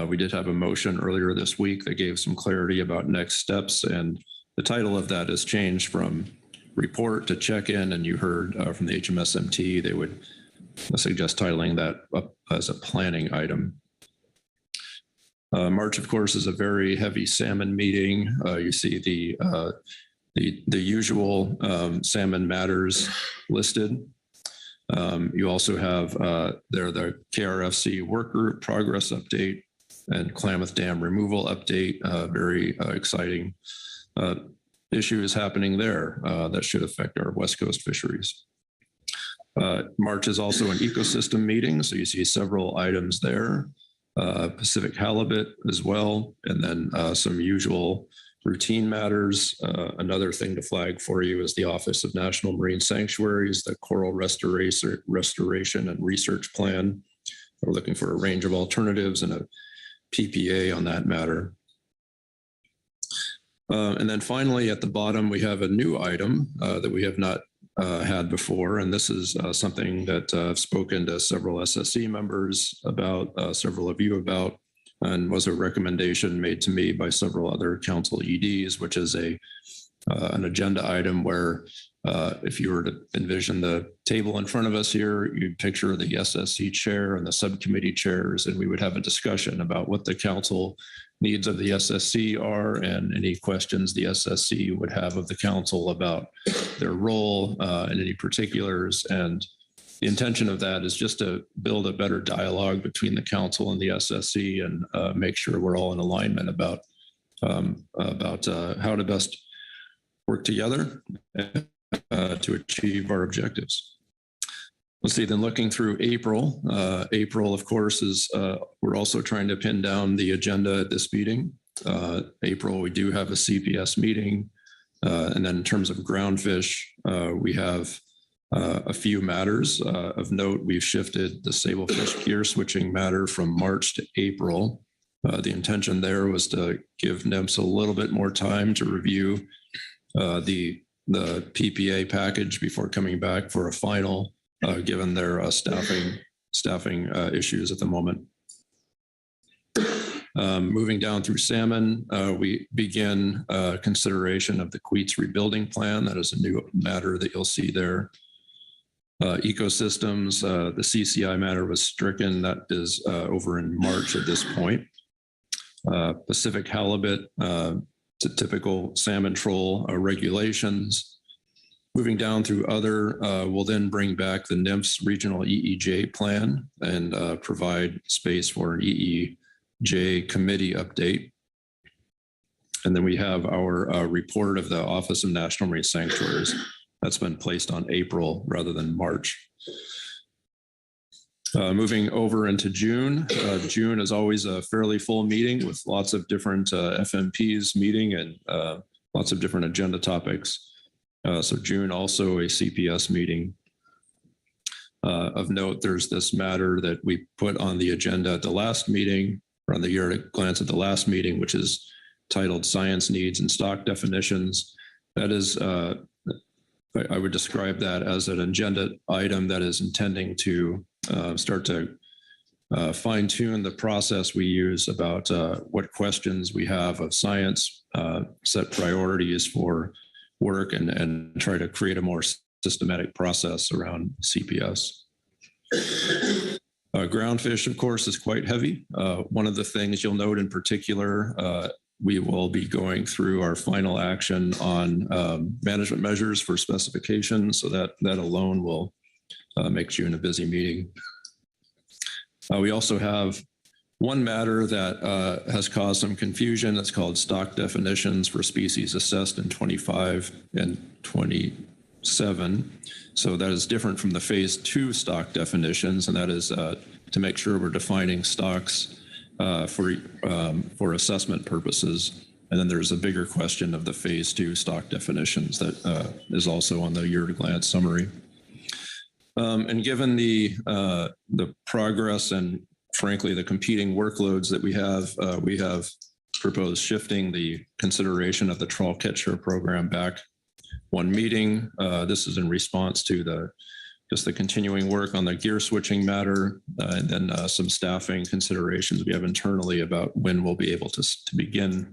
[SPEAKER 3] We did have a motion earlier this week that gave some clarity about next steps, and the title of that has changed from report to check-in, and you heard from the HMSMT, they would suggest titling that up as a planning item. March, of course, is a very heavy salmon meeting. You see the usual salmon matters listed. You also have there the KRFC work group progress update and Klamath Dam removal update. Very exciting issues happening there that should affect our West Coast fisheries. March is also an ecosystem meeting, so you see several items there. Pacific halibut as well, and then some usual routine matters. Another thing to flag for you is the Office of National Marine Sanctuaries, the coral restoration and research plan. We're looking for a range of alternatives and a PPA on that matter. And then finally, at the bottom, we have a new item that we have not had before. And this is something that I've spoken to several SSC members about, several of you about, and was a recommendation made to me by several other council EDs, which is an agenda item where if you were to envision the table in front of us here, you'd picture the SSC chair and the subcommittee chairs, and we would have a discussion about what the council needs of the SSC are and any questions the SSC would have of the council about their role and any particulars. And the intention of that is just to build a better dialogue between the council and the SSC and make sure we're all in alignment about how to best work together to achieve our objectives. Let's see, then looking through April. April, of course, is we're also trying to pin down the agenda at this meeting. April, we do have a CPS meeting. And then in terms of groundfish, we have a few matters of note. We've shifted the sablefish gear switching matter from March to April. The intention there was to give NIMS a little bit more time to review the PPA package before coming back for a final, given their staffing issues at the moment. Moving down through salmon, we begin consideration of the Queets rebuilding plan. That is a new matter that you'll see there. Ecosystems, the CCI matter was stricken. That is over in March at this point. Pacific halibut, typical salmon troll regulations. Moving down through other, we'll then bring back the NIMS regional EEJ plan and provide space for an EEJ committee update. And then we have our report of the Office of National Marine Sanctuaries. That's been placed on April rather than March. Moving over into June. June is always a fairly full meeting with lots of different FMPs meeting and lots of different agenda topics. So June, also a CPS meeting. Of note, there's this matter that we put on the agenda at the last meeting, or on the year at a glance at the last meeting, which is titled Science Needs and Stock Definitions. That is, I would describe that as an agenda item that is intending to start to fine tune the process we use about what questions we have of science, set priorities for work, and try to create a more systematic process around CPS. Groundfish, of course, is quite heavy. One of the things you'll note in particular, we will be going through our final action on management measures for specifications. So that alone will make June a busy meeting. We also have one matter that has caused some confusion. That's called stock definitions for species assessed in 25 and 27. So that is different from the phase 2 stock definitions, and that is to make sure we're defining stocks for assessment purposes. And then there's a bigger question of the phase 2 stock definitions that is also on the year-to-glance summary. And given the progress and frankly the competing workloads that we have proposed shifting the consideration of the trawl catcher program back one meeting. This is in response to just the continuing work on the gear switching matter, and then some staffing considerations we have internally about when we'll be able to begin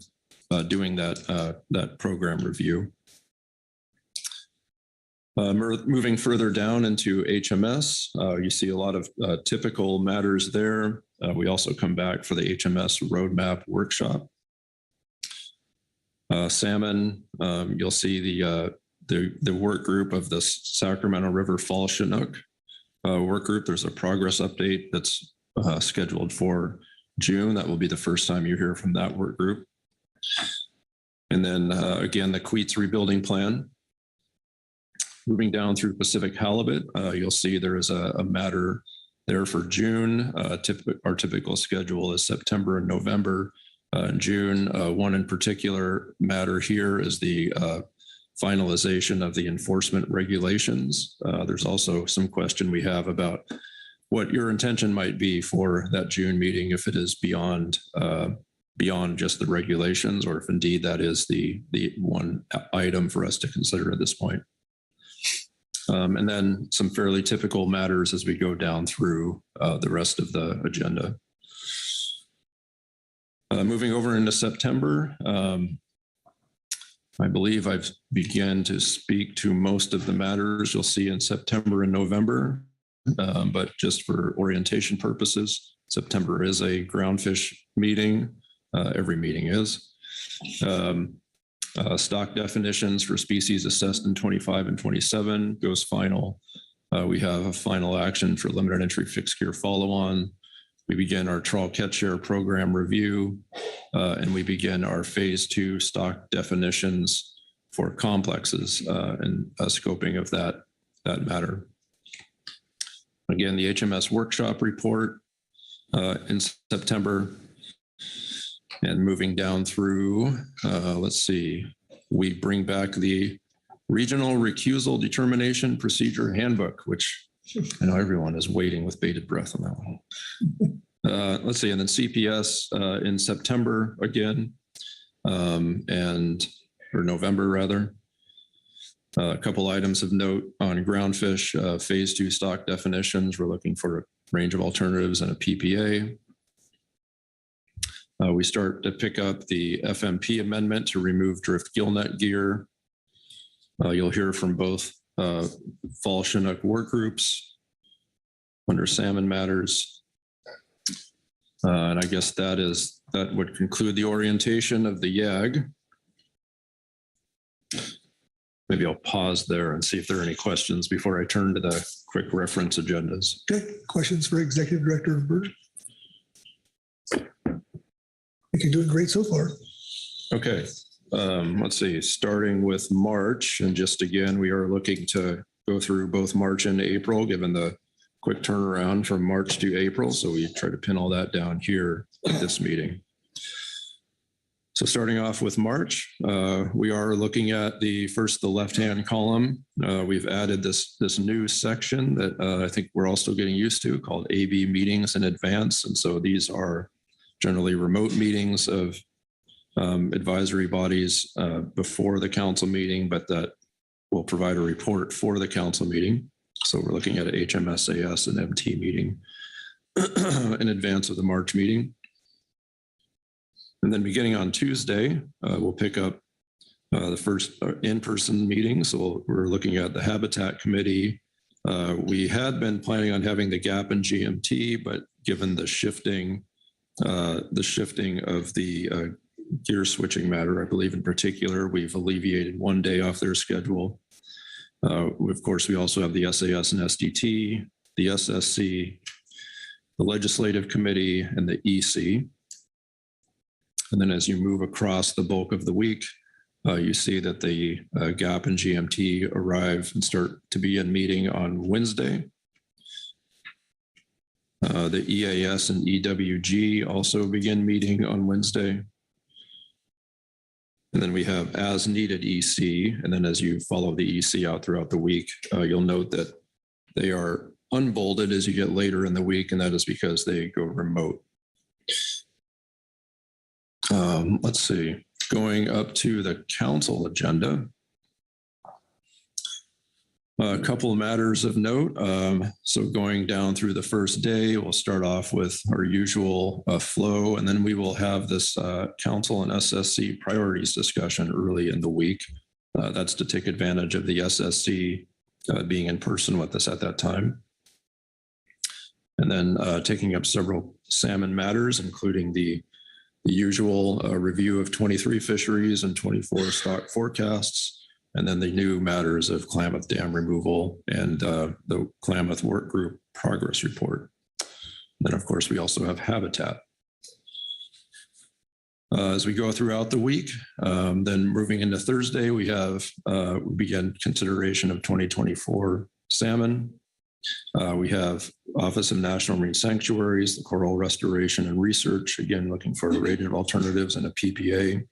[SPEAKER 3] doing that program review. Moving further down into HMS, you see a lot of typical matters there. We also come back for the HMS roadmap workshop. Salmon, you'll see the work group of the Sacramento River Fall Chinook work group. There's a progress update that's scheduled for June. That will be the first time you hear from that work group. And then again, the Queets rebuilding plan. Moving down through Pacific Halibut, you'll see there is a matter there for June. Our typical schedule is September and November. In June, one in particular matter here is the finalization of the enforcement regulations. There's also some question we have about what your intention might be for that June meeting, if it is beyond just the regulations, or if indeed that is the one item for us to consider at this point. And then some fairly typical matters as we go down through the rest of the agenda. Moving over into September, I believe I've begun to speak to most of the matters you'll see in September and November, but just for orientation purposes, September is a groundfish meeting. Every meeting is. Stock definitions for species assessed in 25 and 27 goes final. We have a final action for limited entry fixed gear follow-on. We begin our trawl catch share program review, and we begin our phase 2 stock definitions for complexes and scoping of that matter. Again, the HMS workshop report in September. And moving down through, let's see, we bring back the Regional Recusal Determination Procedure Handbook, which I know everyone is waiting with bated breath on that one. Let's see, and then CPS in September again, or November rather. A couple items of note on groundfish, phase 2 stock definitions. We're looking for a range of alternatives and a PPA. We start to pick up the FMP amendment to remove drift gillnet gear. You'll hear from both Fall Chinook work groups under salmon matters. And I guess that would conclude the orientation of the YAG. Maybe I'll pause there and see if there are any questions before I turn to the quick reference agendas.
[SPEAKER 2] Okay, questions for Executive Director Bird? You're doing great so far.
[SPEAKER 3] Okay, let's see, starting with March, and just again, we are looking to go through both March and April, given the quick turnaround from March to April. So we try to pin all that down here at this meeting. So starting off with March, we are looking at the left-hand column. We've added this new section that I think we're all still getting used to called AB meetings in advance. And so these are generally remote meetings of advisory bodies before the council meeting, but that will provide a report for the council meeting. So we're looking at an HMSAS and MT meeting in advance of the March meeting. And then beginning on Tuesday, we'll pick up the first in-person meeting. So we're looking at the Habitat Committee. We had been planning on having the GAP and GMT, but given the shifting of the gear switching matter, I believe in particular, we've alleviated one day off their schedule. Of course, we also have the SAS and SDT, the SSC, the Legislative Committee, and the EC. And then as you move across the bulk of the week, you see that the GAP and GMT arrive and start to be in meeting on Wednesday. The EAS and EWG also begin meeting on Wednesday. And then we have as needed EC. And then as you follow the EC out throughout the week, you'll note that they are unbolded as you get later in the week, and that is because they go remote. Let's see, going up to the council agenda. A couple of matters of note. So going down through the first day, we'll start off with our usual flow, and then we will have this council and SSC priorities discussion early in the week. That's to take advantage of the SSC being in person with us at that time. And then taking up several salmon matters, including the usual review of 23 fisheries and 24 stock forecasts, and then the new matters of Klamath Dam removal and the Klamath Work Group progress report. And then, of course, we also have habitat. As we go throughout the week, then moving into Thursday, we begin consideration of 2024 salmon. We have Office of National Marine Sanctuaries, the Coral Restoration and Research, again, looking for a range of alternatives and a PPA.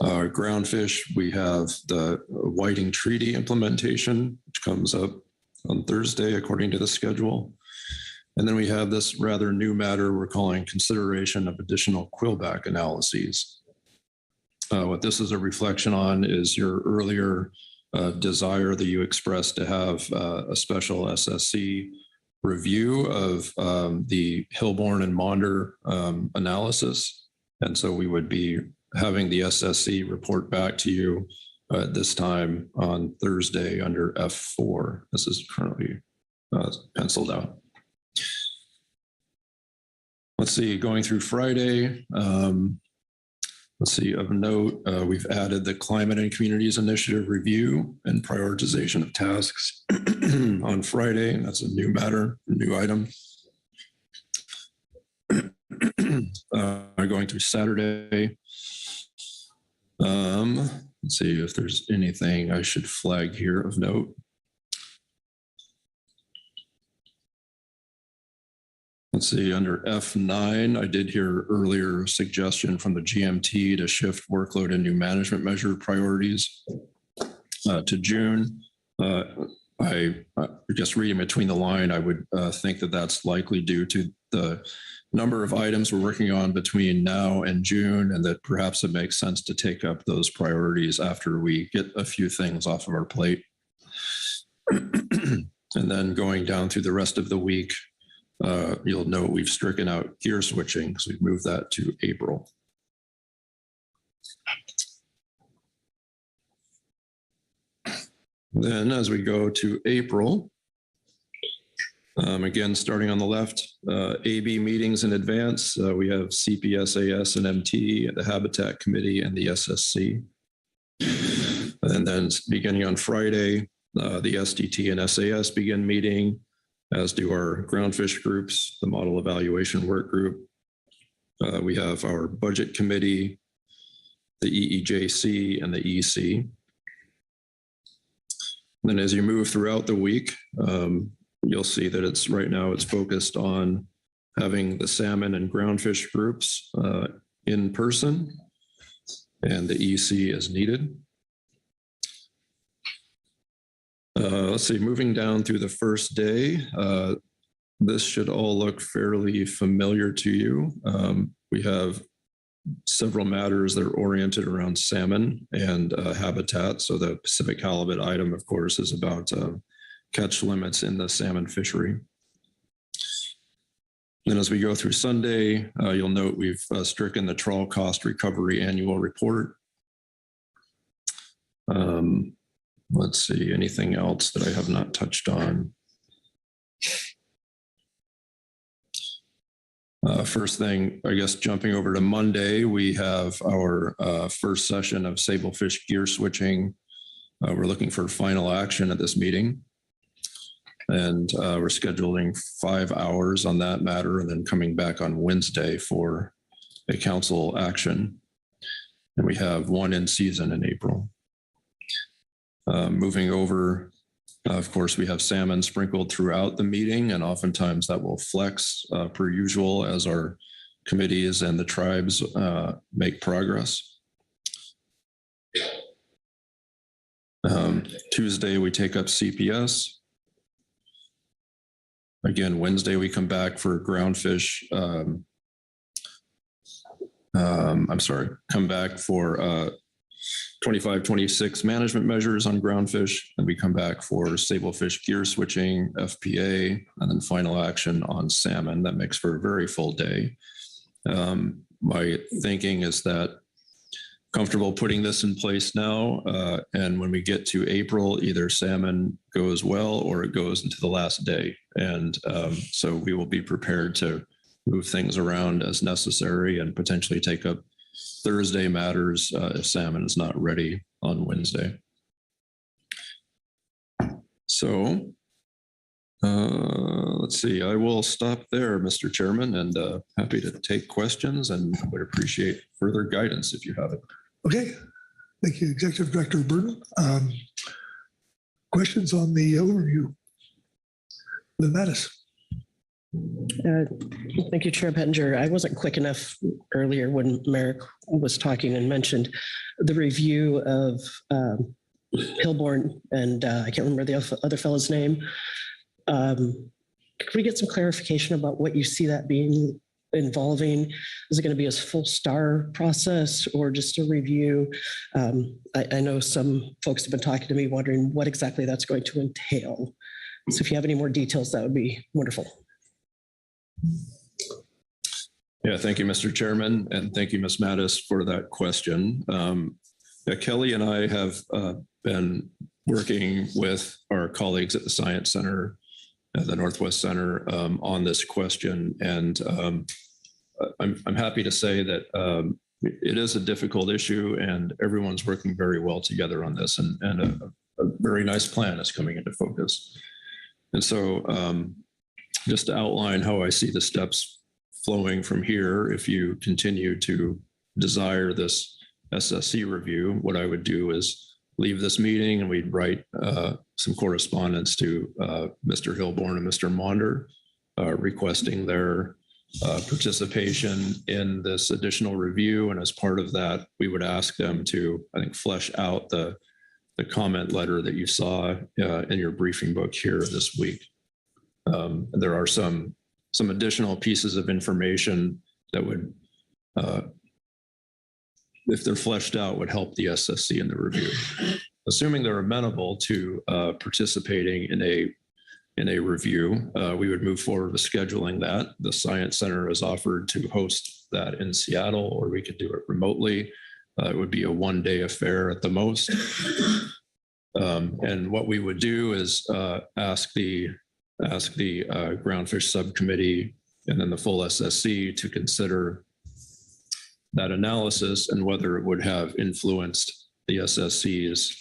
[SPEAKER 3] Groundfish, we have the Whiting Treaty implementation, which comes up on Thursday, according to the schedule. And then we have this rather new matter we're calling consideration of additional quillback analyses. What this is a reflection on is your earlier desire that you expressed to have a special SSC review of the Hilborn and Maunder analysis. And so we would be having the SSC report back to you at this time on Thursday under F4. This is currently penciled out. Let's see, going through Friday. Let's see, of note, we've added the Climate and Communities Initiative review and prioritization of tasks on Friday. And that's a new matter, a new item. Going through Saturday. Let's see if there's anything I should flag here of note. Let's see, under F9, I did hear earlier suggestion from the GMT to shift workload and new management measure priorities to June. I guess reading between the line, I would think that that's likely due to the number of items we're working on between now and June, and that perhaps it makes sense to take up those priorities after we get a few things off of our plate. And then going down through the rest of the week, you'll note we've stricken out gear switching because we've moved that to April. Then as we go to April, again, starting on the left, AB meetings in advance, we have CPSAS and MT, the Habitat Committee, and the SSC. And then beginning on Friday, the SDT and SAS begin meeting, as do our groundfish groups, the Model Evaluation Work Group. We have our Budget Committee, the EEJC, and the EC. And then as you move throughout the week, you'll see that right now it's focused on having the salmon and groundfish groups in person. and the EC as needed. Let's see, moving down through the first day, this should all look fairly familiar to you. We have several matters that are oriented around salmon and habitat. So the Pacific halibut item, of course, is about catch limits in the salmon fishery. Then as we go through Sunday, you'll note we've stricken the trawl cost recovery annual report. Let's see, anything else that I have not touched on? First thing, I guess, jumping over to Monday, we have our first session of sablefish gear switching. We're looking for final action at this meeting. And we're scheduling 5 hours on that matter and then coming back on Wednesday for a council action. And we have one in season in April. Moving over, of course, we have salmon sprinkled throughout the meeting, and oftentimes that will flex per usual as our committees and the tribes make progress. Tuesday, we take up CPS. Again, Wednesday, we come back for groundfish. Come back for 25-26 management measures on groundfish, and we come back for sablefish gear switching, FPA, and then final action on salmon. That makes for a very full day. My thinking is that comfortable putting this in place now, and when we get to April, either salmon goes well or it goes into the last day. And so we will be prepared to move things around as necessary and potentially take up Thursday matters if salmon is not ready on Wednesday. So let's see, I will stop there, Mr. Chairman, and happy to take questions and would appreciate further guidance if you have it.
[SPEAKER 2] Okay, thank you, Executive Director Burton. Questions on the overview? Lynn Mattis.
[SPEAKER 5] Thank you, Chair Pettinger. I wasn't quick enough earlier when Merrick was talking and mentioned the review of Hillborn and I can't remember the other fellow's name. Could we get some clarification about what you see that being involving? Is it going to be a full STAR process or just a review? I know some folks have been talking to me wondering what exactly that's going to entail. So if you have any more details, that would be wonderful.
[SPEAKER 3] Yeah, thank you, Mr. Chairman, and thank you, Ms. Mattis, for that question. Kelly and I have been working with our colleagues at the Science Center, at the Northwest Center, on this question, and I'm happy to say that it is a difficult issue, and everyone's working very well together on this, and a very nice plan is coming into focus. And so just to outline how I see the steps flowing from here, if you continue to desire this SSC review, what I would do is leave this meeting and we'd write some correspondence to Mr. Hillborn and Mr. Maunder requesting their participation in this additional review. And as part of that, we would ask them to, I think, flesh out the comment letter that you saw in your briefing book here this week. There are some additional pieces of information that would, if they're fleshed out, would help the SSC in the review. Assuming they're amenable to participating in a review, we would move forward with scheduling that. The Science Center has offered to host that in Seattle, or we could do it remotely. It would be a one-day affair at the most. And what we would do is ask the groundfish subcommittee and then the full SSC to consider that analysis and whether it would have influenced the SSC's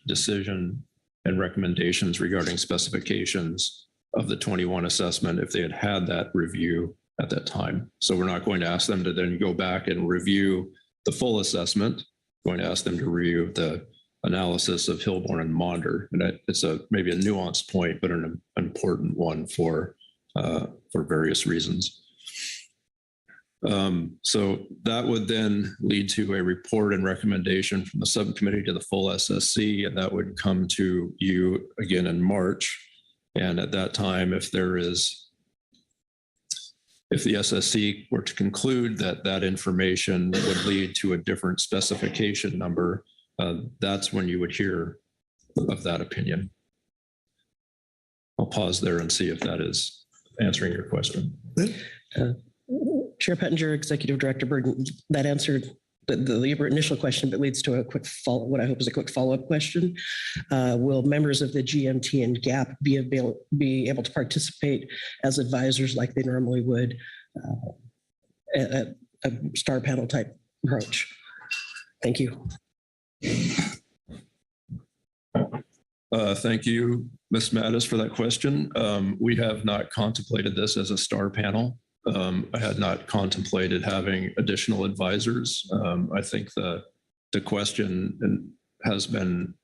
[SPEAKER 3] decision and recommendations regarding specifications of the 21 assessment if they had had that review at that time. So we're not going to ask them to then go back and review the full assessment. We're going to ask them to review the analysis of Hillborn and Maunder. And it's maybe a nuanced point, but an important one for various reasons. So that would then lead to a report and recommendation from the subcommittee to the full SSC, and that would come to you again in March. And at that time, if the SSC were to conclude that that information would lead to a different specification number, that's when you would hear of that opinion. I'll pause there and see if that is answering your question.
[SPEAKER 5] Chair Pettinger, Executive Director Burton, that answered the initial question, but leads to a quick follow, what I hope is a quick follow-up question. Will members of the GMT and GAP be able to participate as advisors like they normally would at a star panel type approach? Thank you.
[SPEAKER 3] Thank you, Ms. Mattis, for that question. We have not contemplated this as a star panel. I had not contemplated having additional advisors. I think the question has been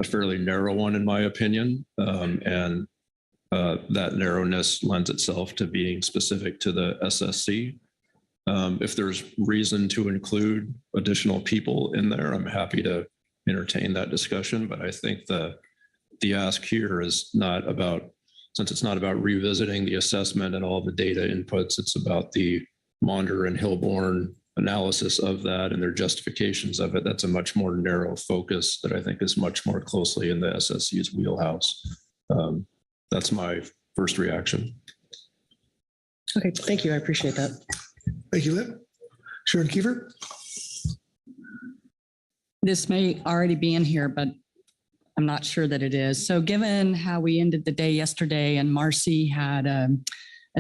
[SPEAKER 3] a fairly narrow one, in my opinion, and that narrowness lends itself to being specific to the SSC. If there's reason to include additional people in there, I'm happy to entertain that discussion, but I think the ask here is not about, since it's not about revisiting the assessment and all the data inputs, it's about the Maunder and Hilborn analysis of that and their justifications of it. That's a much more narrow focus that I think is much more closely in the SSC's wheelhouse. That's my first reaction.
[SPEAKER 5] Okay, thank you. I appreciate that.
[SPEAKER 2] Thank you, Lynn. Sharon Kiefer.
[SPEAKER 7] This may already be in here, but I'm not sure that it is. So given how we ended the day yesterday and Marcy had a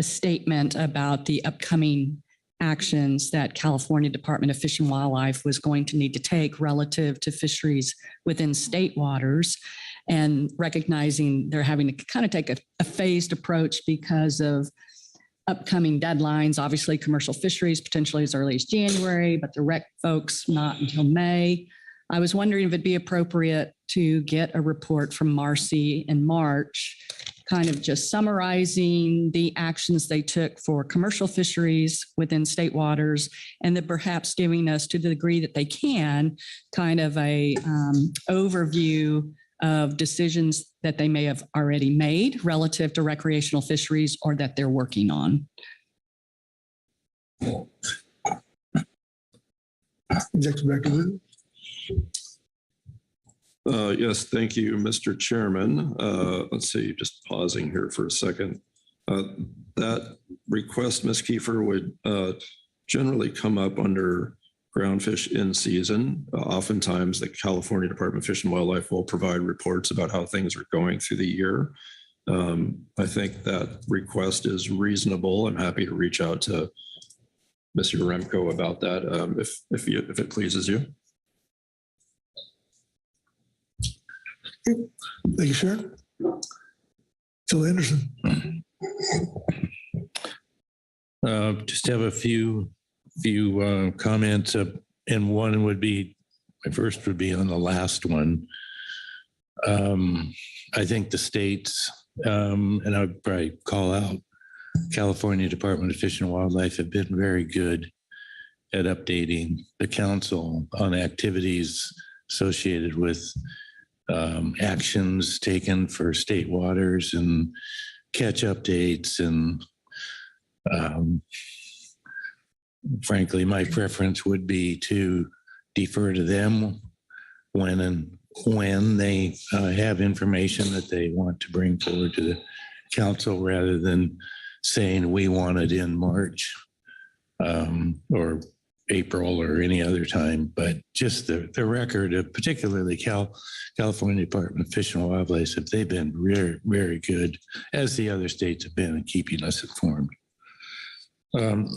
[SPEAKER 7] statement about the upcoming actions that California Department of Fish and Wildlife was going to need to take relative to fisheries within state waters, and recognizing they're having to kind of take a phased approach because of upcoming deadlines, obviously commercial fisheries potentially as early as January, but the rec folks not until May. I was wondering if it'd be appropriate to get a report from Marcy in March, kind of just summarizing the actions they took for commercial fisheries within state waters, and then perhaps giving us, to the degree that they can, kind of a overview of decisions that they may have already made relative to recreational fisheries or that they're working on.
[SPEAKER 2] Executive Director.
[SPEAKER 3] Yes, thank you, Mr. Chairman. Let's see, just pausing here for a second. That request, Ms. Kiefer, would generally come up under groundfish in season. Oftentimes, the California Department of Fish and Wildlife will provide reports about how things are going through the year. I think that request is reasonable. I'm happy to reach out to Mr. Remco about that if it pleases you.
[SPEAKER 2] Thank you, Sharon. Phil Anderson.
[SPEAKER 16] Just have a few comments, and one would be, my first would be on the last one. I think the states, and I would probably call out California Department of Fish and Wildlife, have been very good at updating the council on activities associated with actions taken for state waters and catch updates. And frankly, my preference would be to defer to them when they have information that they want to bring forward to the council, rather than saying we want it in March or April or any other time. But just the record of particularly California Department of Fish and Wildlife, they've been very, very good, as the other states have been, in keeping us informed. And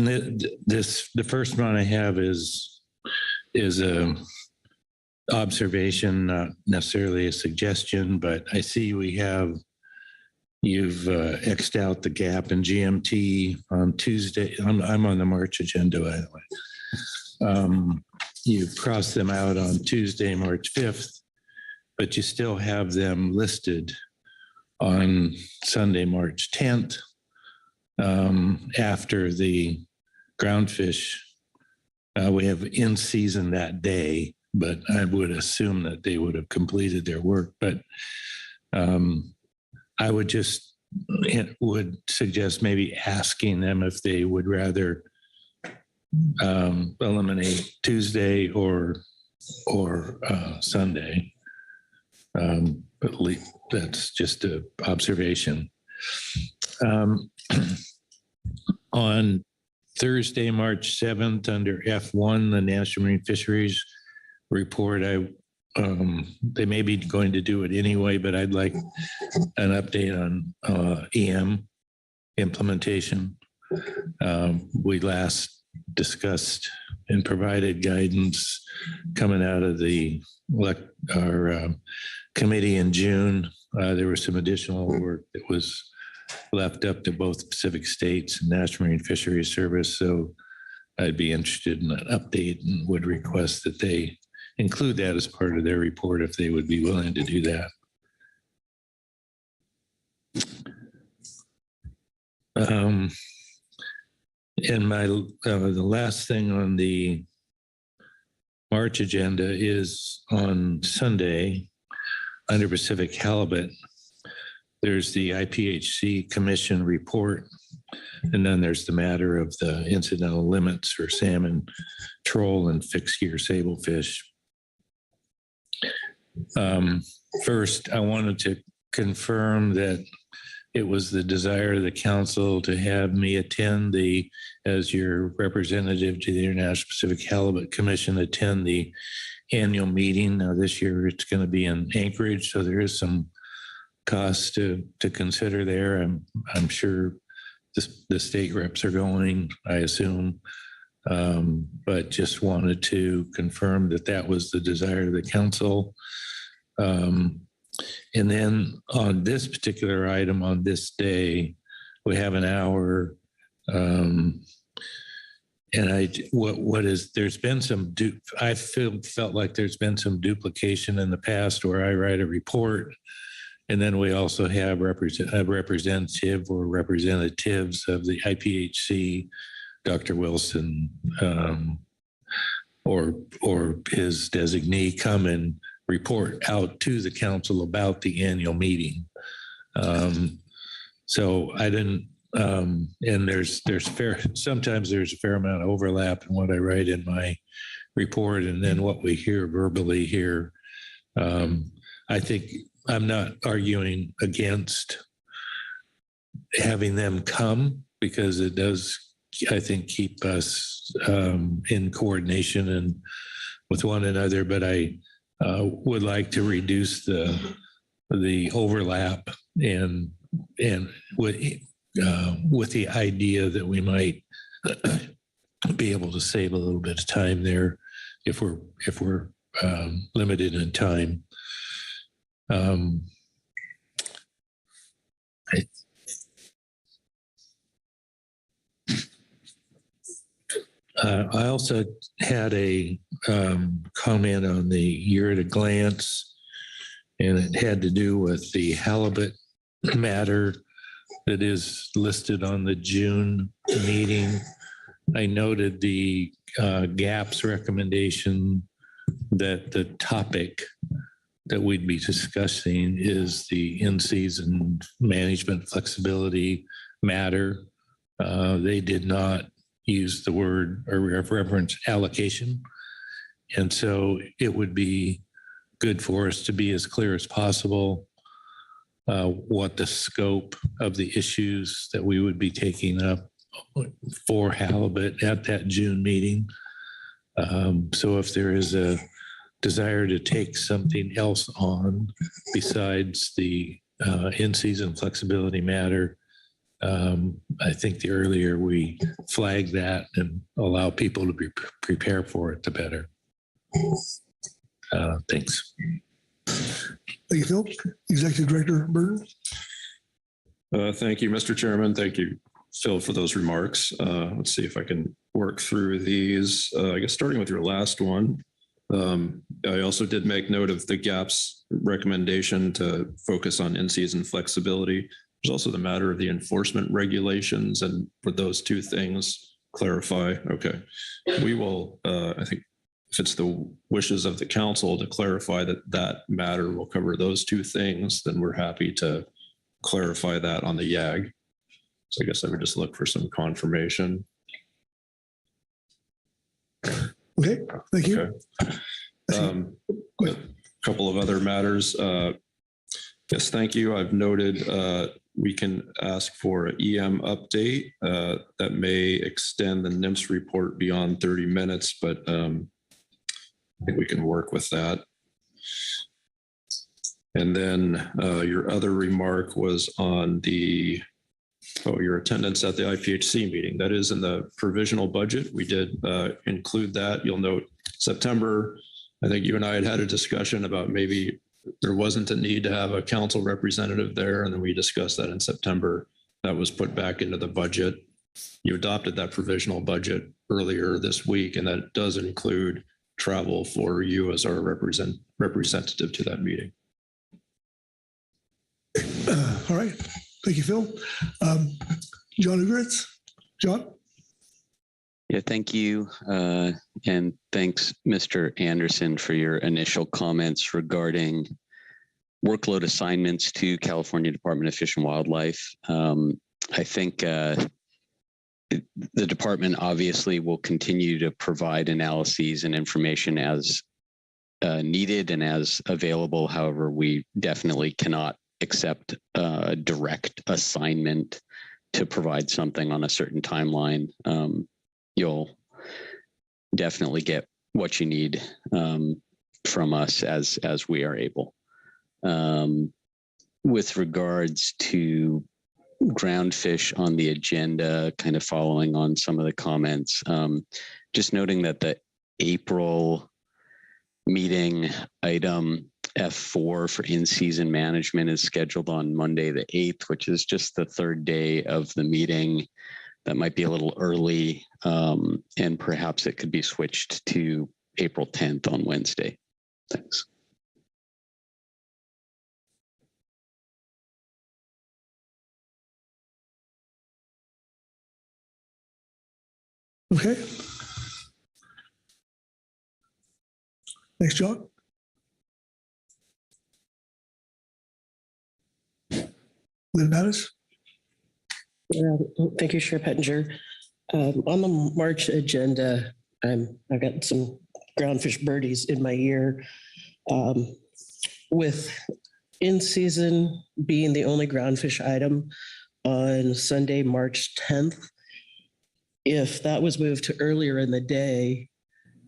[SPEAKER 16] the first one I have is a observation, not necessarily a suggestion, but I see you've X'd out the gap in GMT on Tuesday. I'm on the March agenda, by the way. You've crossed them out on Tuesday, March 5th, but you still have them listed on Sunday, March 10th, after the groundfish. We have in season that day, but I would assume that they would have completed their work. But I would suggest maybe asking them if they would rather eliminate Tuesday or Sunday. But that's just an observation. On Thursday, March 7th, under F1, the National Marine Fisheries Report, they may be going to do it anyway, but I'd like an update on EM implementation. We last discussed and provided guidance coming out of our committee in June. There was some additional work that was left up to both Pacific States and National Marine Fisheries Service. So I'd be interested in an update and would request that they include that as part of their report if they would be willing to do that. And the last thing on the March agenda is on Sunday under Pacific Halibut. There's the IPHC Commission report, and then there's the matter of the incidental limits for salmon, troll, and fixed gear sablefish. First, I wanted to confirm that it was the desire of the council to have me attend as your representative to the International Pacific Halibut Commission, attend the annual meeting. Now this year it's going to be in Anchorage, so there is some cost to consider there. I'm sure the state reps are going, I assume, but just wanted to confirm that was the desire of the council. And then on this particular item on this day, we have an hour. And there's been some, I felt like there's been some duplication in the past where I write a report and then we also have a representative or representatives of the IPHC, Dr. Wilson, or his designee come and report out to the council about the annual meeting. So I didn't, and sometimes there's a fair amount of overlap in what I write in my report and then what we hear verbally here. I think I'm not arguing against having them come because it does, I think, keep us in coordination and with one another, but I would like to reduce the overlap and with the idea that we might be able to save a little bit of time there if we're limited in time. I also had a comment on the year at a glance, and it had to do with the halibut matter that is listed on the June meeting. I noted the GAP's recommendation that the topic that we'd be discussing is the in-season management flexibility matter. They did not use the word or reference allocation. And so it would be good for us to be as clear as possible what the scope of the issues that we would be taking up for halibut at that June meeting. So if there is a desire to take something else on besides the in-season flexibility matter, I think the earlier we flag that and allow people to prepare for it, the better. Thanks.
[SPEAKER 2] Thank you, Phil. Executive Director Burton.
[SPEAKER 3] Thank you, Mr. Chairman. Thank you, Phil, for those remarks. Let's see if I can work through these. I guess starting with your last one. I also did make note of the GAP's recommendation to focus on in-season flexibility. There's also the matter of the enforcement regulations, and for those two things, clarify. Okay. We will, I think if it's the wishes of the council to clarify that that matter will cover those two things, then we're happy to clarify that on the YAG. So I guess I would just look for some confirmation.
[SPEAKER 2] Okay, thank you.
[SPEAKER 3] Okay. A couple of other matters. Yes, thank you. I've noted we can ask for an EM update that may extend the NIMS report beyond 30 minutes, but I think we can work with that. And then your other remark was on the, your attendance at the IPHC meeting. That is in the provisional budget. We did include that. You'll note September, I think you and I had a discussion about maybe there wasn't a need to have a council representative there. And then we discussed that in September. That was put back into the budget. You adopted that provisional budget earlier this week, and that does include travel for you as our representative to that meeting.
[SPEAKER 2] All right. Thank you, Phil. John Ugritz. John?
[SPEAKER 17] Yeah, thank you. And thanks, Mr. Anderson, for your initial comments regarding workload assignments to California Department of Fish and Wildlife. I think the department obviously will continue to provide analyses and information as needed and as available. However, we definitely cannot accept a direct assignment to provide something on a certain timeline. You'll definitely get what you need from us as we are able. With regards to groundfish on the agenda, kind of following on some of the comments, just noting that the April meeting item F4 for in-season management is scheduled on Monday the 8th, which is just the third day of the meeting. That might be a little early, and perhaps it could be switched to April 10th on Wednesday. Thanks.
[SPEAKER 2] Okay. Thanks, John. Lynn Mattis.
[SPEAKER 5] Thank you, Chair Pettinger. On the March agenda, I've got some groundfish birdies in my ear. With in-season being the only groundfish item on Sunday, March 10th, if that was moved to earlier in the day,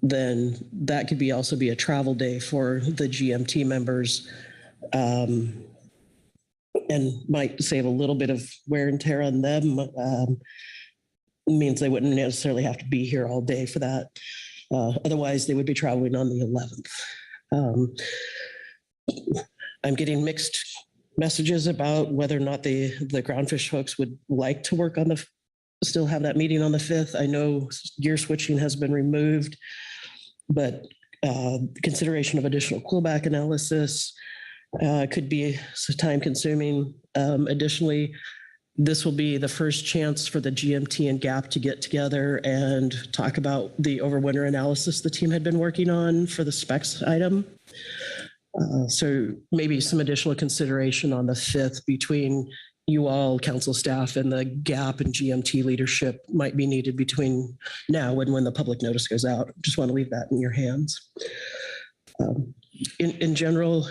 [SPEAKER 5] then that could also be a travel day for the GMT members. And might save a little bit of wear and tear on them. Means they wouldn't necessarily have to be here all day for that. Otherwise, they would be traveling on the 11th. I'm getting mixed messages about whether or not the groundfish folks would like to work on still have that meeting on the 5th. I know gear switching has been removed, but consideration of additional pullback analysis could be time consuming. Additionally, this will be the first chance for the GMT and GAP to get together and talk about the overwinter analysis the team had been working on for the specs item. So maybe some additional consideration on the 5th between you all, council staff, and the GAP and GMT leadership might be needed between now and when the public notice goes out. Just want to leave that in your hands. In general,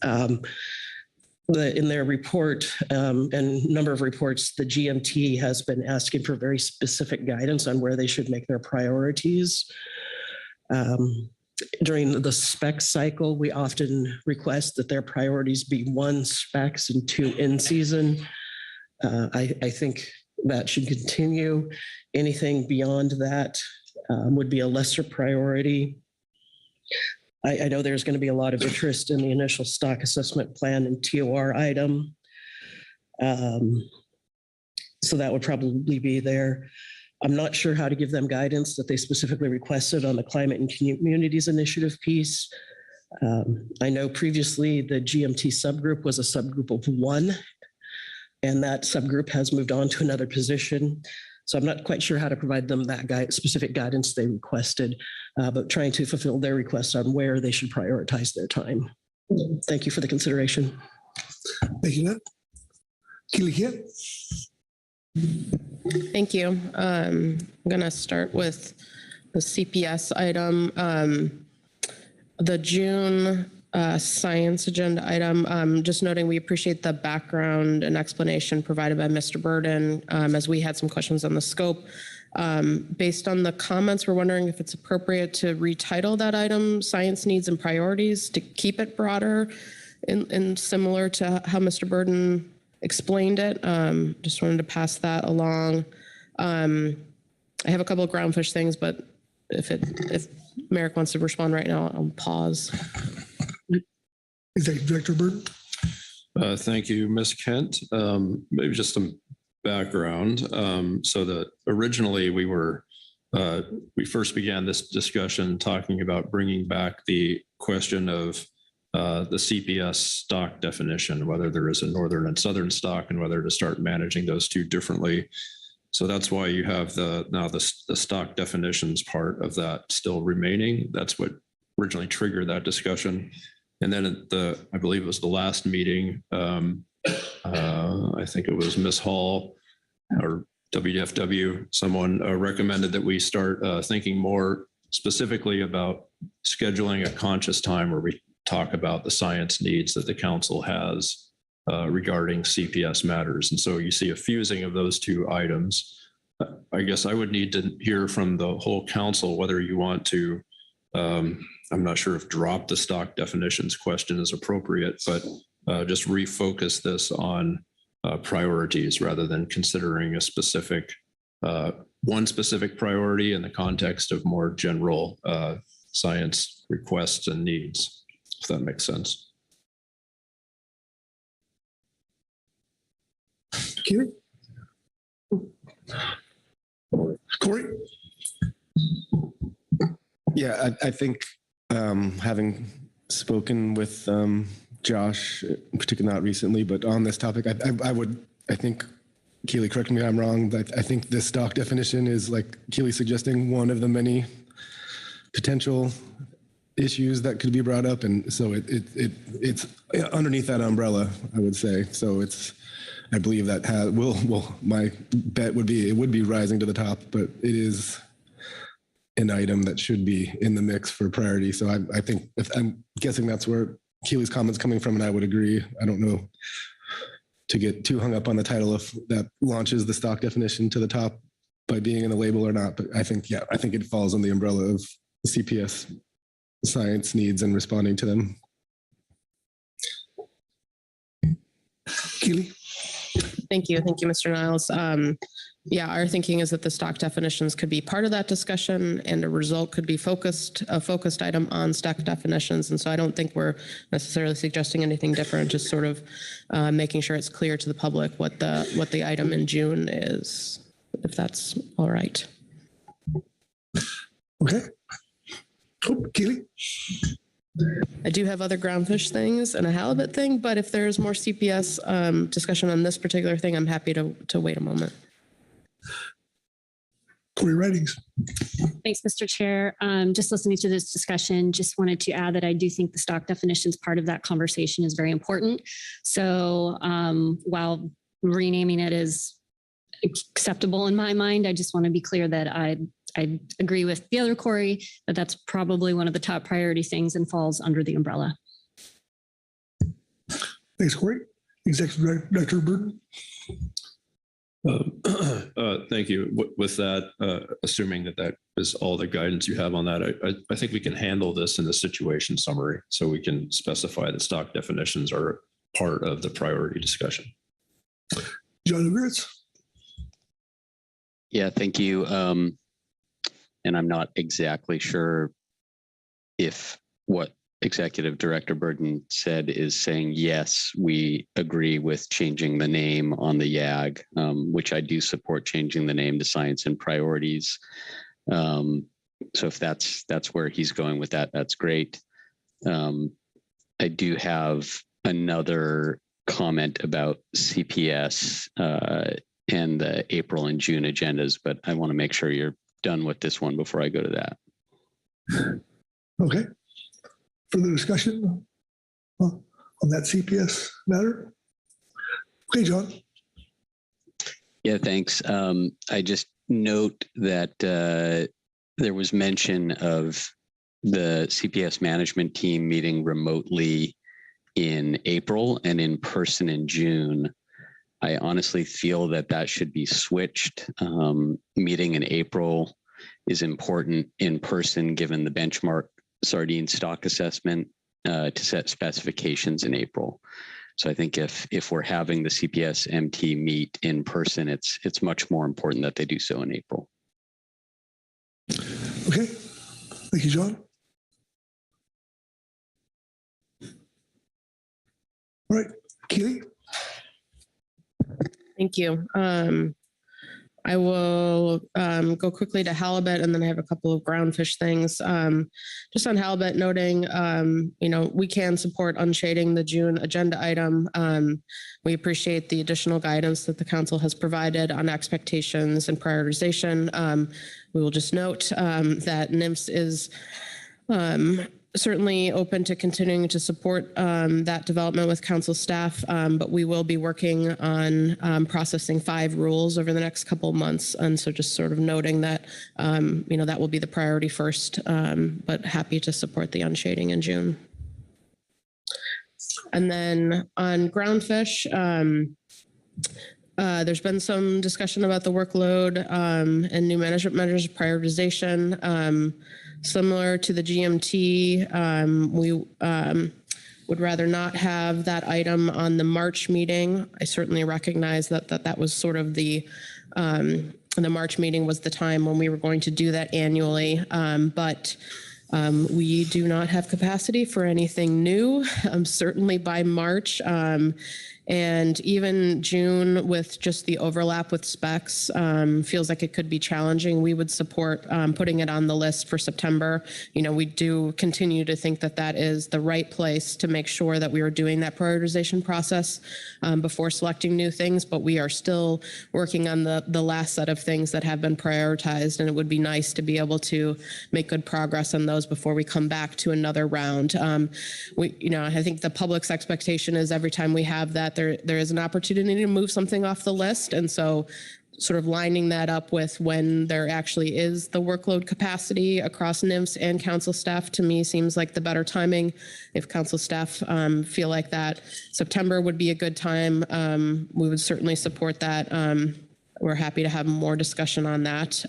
[SPEAKER 5] in their report and number of reports, the GMT has been asking for very specific guidance on where they should make their priorities. During the spec cycle, we often request that their priorities be 1 specs and 2 in season. I think that should continue. Anything beyond that would be a lesser priority. I know there's going to be a lot of interest in the initial stock assessment plan and TOR item. So that would probably be there. I'm not sure how to give them guidance that they specifically requested on the climate and communities initiative piece. I know previously the GMT subgroup was a subgroup of 1. and that subgroup has moved on to another position. So I'm not quite sure how to provide them that specific guidance they requested, but trying to fulfill their requests on where they should prioritize their time. Thank you for the consideration.
[SPEAKER 2] Thank you, Ned. Keely Kent.
[SPEAKER 8] Thank you. I'm going to start with the CPS item. The June science agenda item, just noting we appreciate the background and explanation provided by Mr. Burden, as we had some questions on the scope. Based on the comments, we're wondering if it's appropriate to retitle that item Science Needs and Priorities to keep it broader and similar to how Mr. Burden explained it. Just wanted to pass that along. I have a couple of groundfish things, but if Merrick wants to respond right now, I'll pause.
[SPEAKER 2] Executive Director Burden.
[SPEAKER 3] Thank you, Ms. Kent. Maybe just some background. So that originally we first began this discussion talking about bringing back the question of the CPS stock definition, whether there is a northern and southern stock and whether to start managing those two differently. So that's why you have the stock definitions part of that still remaining. That's what originally triggered that discussion. And then at I believe it was the last meeting, I think it was Ms. Hall or WFW, someone recommended that we start thinking more specifically about scheduling a conscious time where we talk about the science needs that the council has regarding CPS matters. And so you see a fusing of those two items. I guess I would need to hear from the whole council whether you want to, I'm not sure if drop the stock definitions question is appropriate, but just refocus this on priorities rather than considering a specific, one specific priority in the context of more general science requests and needs, if that makes sense.
[SPEAKER 2] Keely? Corey?
[SPEAKER 10] Yeah, I think having spoken with Josh, particularly not recently, but on this topic, I think, Keely, correct me if I'm wrong, but I think this stock definition is, like Keely suggesting, one of the many potential issues that could be brought up. And so it's underneath that umbrella, I would say. So I believe that my bet would be, it would be rising to the top, but it is an item that should be in the mix for priority. So I think, I'm guessing that's where Keely's comments coming from, and I would agree. I don't know to get too hung up on the title if that launches the stock definition to the top by being in the label or not. But I think it falls on the umbrella of CPS science needs and responding to them.
[SPEAKER 2] Keely?
[SPEAKER 8] Thank you. Thank you, Mr. Niles. Yeah, our thinking is that the stock definitions could be part of that discussion, and a result could be a focused item on stock definitions. And so I don't think we're necessarily suggesting anything different, just sort of making sure it's clear to the public what the item in June is, if that's all right.
[SPEAKER 2] Okay. Oh, Keely?
[SPEAKER 8] I do have other groundfish things and a halibut thing, but if there's more CPS discussion on this particular thing, I'm happy to wait a moment.
[SPEAKER 2] Corey Ridings.
[SPEAKER 11] Thanks, Mr. Chair. Just listening to this discussion, just wanted to add that I do think the stock definitions part of that conversation is very important. So while renaming it is acceptable in my mind, I just want to be clear that I agree with the other Corey that that's probably one of the top priority things and falls under the umbrella.
[SPEAKER 2] Thanks, Corey. Executive Director Burden.
[SPEAKER 3] Thank you. With that, assuming that is all the guidance you have on that, I think we can handle this in the situation summary, so we can specify that stock definitions are part of the priority discussion.
[SPEAKER 2] John Ugritz.
[SPEAKER 17] Yeah, thank you. And I'm not exactly sure if what Executive Director Burden said is saying, yes, we agree with changing the name on the YAG, which I do support changing the name to Science and Priorities. So if that's where he's going with that, that's great. I do have another comment about CPS and the April and June agendas, but I want to make sure you're done with this one before I go to that.
[SPEAKER 2] Okay. Further discussion on that CPS matter? Okay, John.
[SPEAKER 17] Yeah, thanks. I just note that there was mention of the CPS management team meeting remotely in April and in person in June. I honestly feel that that should be switched. Meeting in April is important in person, given the benchmark sardine stock assessment to set specifications in April. So I think if we're having the CPS MT meet in person, it's much more important that they do so in April.
[SPEAKER 2] Okay. Thank you, John. All right, Keely.
[SPEAKER 8] Thank you. I will go quickly to halibut, and then I have a couple of groundfish things. Just on halibut, noting, we can support unshading the June agenda item. We appreciate the additional guidance that the council has provided on expectations and prioritization. We will just note that NIMS is certainly open to continuing to support that development with council staff, but we will be working on processing 5 rules over the next couple of months. And so just sort of noting that, that will be the priority first, but happy to support the unshading in June. And then on groundfish, there's been some discussion about the workload and new management measures prioritization. Similar to the GMT, we would rather not have that item on the March meeting. I certainly recognize that was sort of the March meeting was the time when we were going to do that annually, but we do not have capacity for anything new, certainly by March. And even June, with just the overlap with specs, feels like it could be challenging. We would support putting it on the list for September. We do continue to think that that is the right place to make sure that we are doing that prioritization process before selecting new things, but we are still working on the last set of things that have been prioritized, and it would be nice to be able to make good progress on those before we come back to another round. I think the public's expectation is every time we have that, there is an opportunity to move something off the list. And so sort of lining that up with when there actually is the workload capacity across NIMS and council staff, to me, seems like the better timing. If council staff feel like that September would be a good time, we would certainly support that. We're happy to have more discussion on that.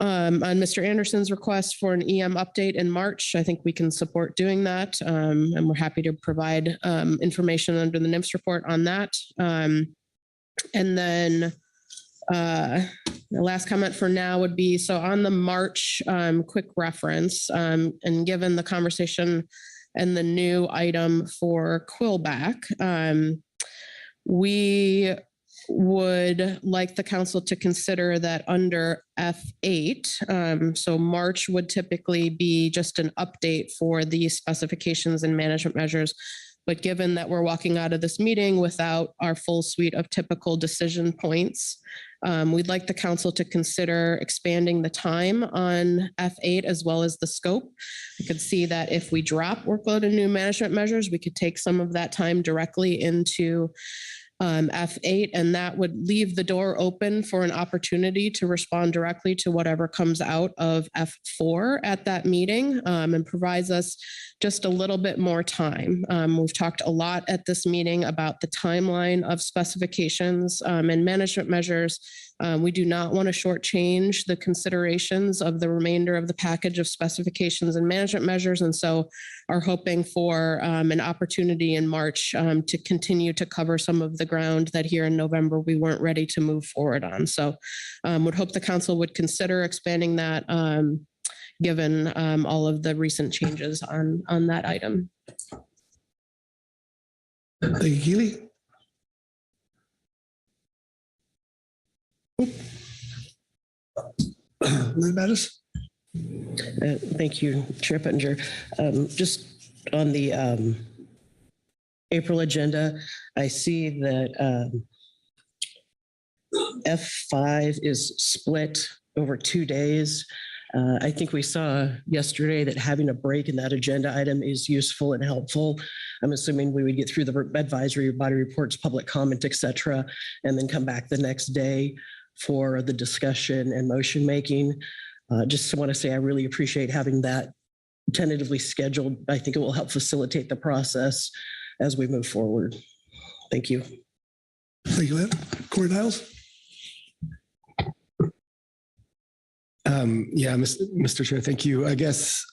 [SPEAKER 8] On Mr. Anderson's request for an EM update in March, I think we can support doing that. And we're happy to provide information under the NIMS report on that. And then the last comment for now would be, so on the March quick reference, and given the conversation and the new item for Quillback, we would like the council to consider that under F8, so March would typically be just an update for the specifications and management measures. But given that we're walking out of this meeting without our full suite of typical decision points, we'd like the council to consider expanding the time on F8 as well as the scope. We could see that if we drop workload and new management measures, we could take some of that time directly into F8, and that would leave the door open for an opportunity to respond directly to whatever comes out of F4 at that meeting, and provides us just a little bit more time. We've talked a lot at this meeting about the timeline of specifications and management measures. We do not want to shortchange the considerations of the remainder of the package of specifications and management measures, and so are hoping for an opportunity in March to continue to cover some of the ground that here in November we weren't ready to move forward on. So would hope the council would consider expanding that given all of the recent changes on that item.
[SPEAKER 2] Thank you, Keely. Lynn Mattis.
[SPEAKER 5] Thank you, Chair Pettinger. Just on the April agenda, I see that F5 is split over 2 days. I think we saw yesterday that having a break in that agenda item is useful and helpful. I'm assuming we would get through the advisory body reports, public comment, et cetera, and then come back the next day for the discussion and motion making. Just want to say I really appreciate having that tentatively scheduled. I think it will help facilitate the process as we move forward. Thank you.
[SPEAKER 2] Thank you, Lynn. Corey Niles.
[SPEAKER 10] Yeah, Mr. Chair, thank you. I guess,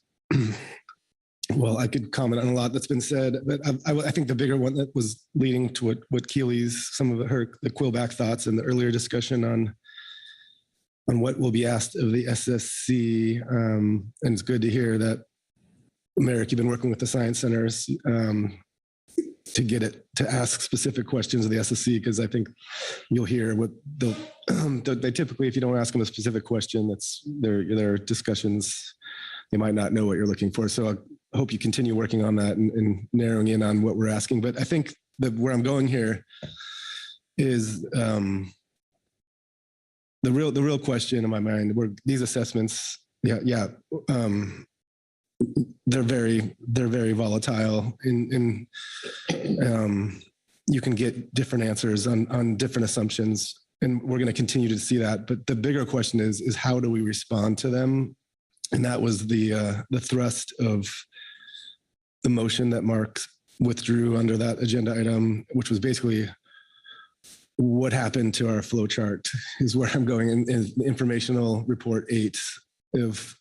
[SPEAKER 10] well, I could comment on a lot that's been said, but I think the bigger one that was leading to what Keely's, some of the Quillback thoughts and the earlier discussion on what will be asked of the SSC. And it's good to hear that, Merrick, you've been working with the Science Centers to get it, to ask specific questions of the SSC, because I think you'll hear what they typically, if you don't ask them a specific question, that's their discussions, they might not know what you're looking for. So I hope you continue working on that and narrowing in on what we're asking. But I think that where I'm going here is the real question in my mind, where these assessments, they're very volatile, and you can get different answers on different assumptions, and we're going to continue to see that. But the bigger question is how do we respond to them? And that was the thrust of the motion that Mark withdrew under that agenda item, which was basically what happened to our flow chart, is where I'm going in informational report 8 of,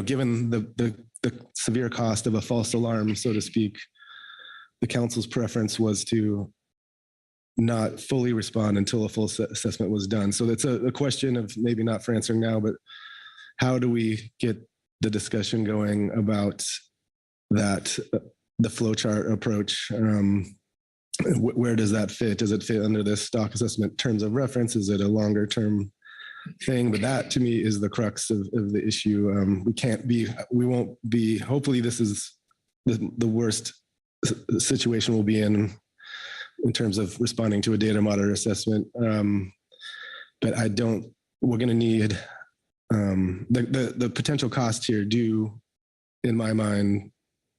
[SPEAKER 10] given the severe cost of a false alarm, so to speak, the council's preference was to not fully respond until a full assessment was done. So that's a question of, maybe not for answering now, but how do we get the discussion going about that, the flowchart approach? Where does that fit? Does it fit under this stock assessment terms of reference? Is it a longer term thing? But that, to me, is the crux of the issue. We won't be, hopefully this is the worst situation we'll be in terms of responding to a data monitor assessment. But we're going to need the potential costs here do, in my mind,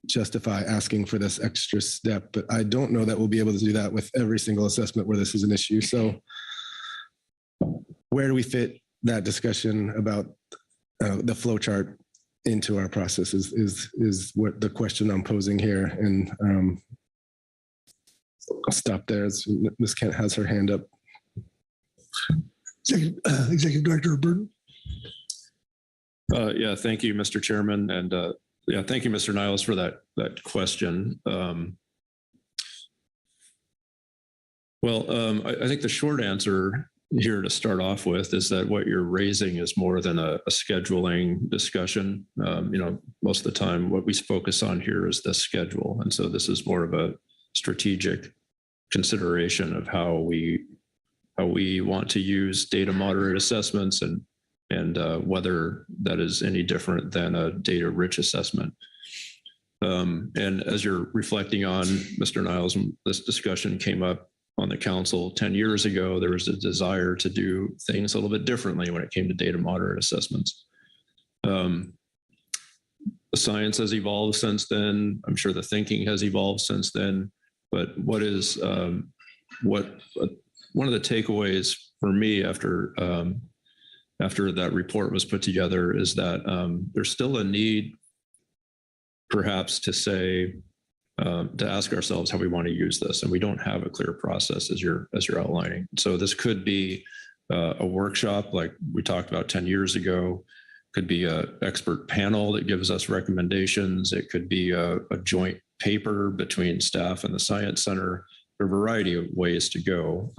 [SPEAKER 10] justify asking for this extra step, but I don't know that we'll be able to do that with every single assessment where this is an issue. So where do we fit that discussion about the flow chart into our process is what the question I'm posing here. And I'll stop there as Ms. Kent has her hand up.
[SPEAKER 2] Executive Director Burton.
[SPEAKER 3] Yeah, thank you, Mr. Chairman. And yeah, thank you, Mr. Niles, for that question. I think the short answer here to start off with is that what you're raising is more than a scheduling discussion. Most of the time, what we focus on here is the schedule. And so this is more of a strategic consideration of how we want to use data moderate assessments and whether that is any different than a data rich assessment. And as you're reflecting on, Mr. Niles, this discussion came up on the council 10 years ago. There was a desire to do things a little bit differently when it came to data moderate assessments. The science has evolved since then. I'm sure the thinking has evolved since then. But one of the takeaways for me after that report was put together is that there's still a need perhaps to say, to ask ourselves how we want to use this. And we don't have a clear process as you're outlining. So this could be a workshop like we talked about 10 years ago, could be an expert panel that gives us recommendations. It could be a joint paper between staff and the Science Center. There are a variety of ways to go.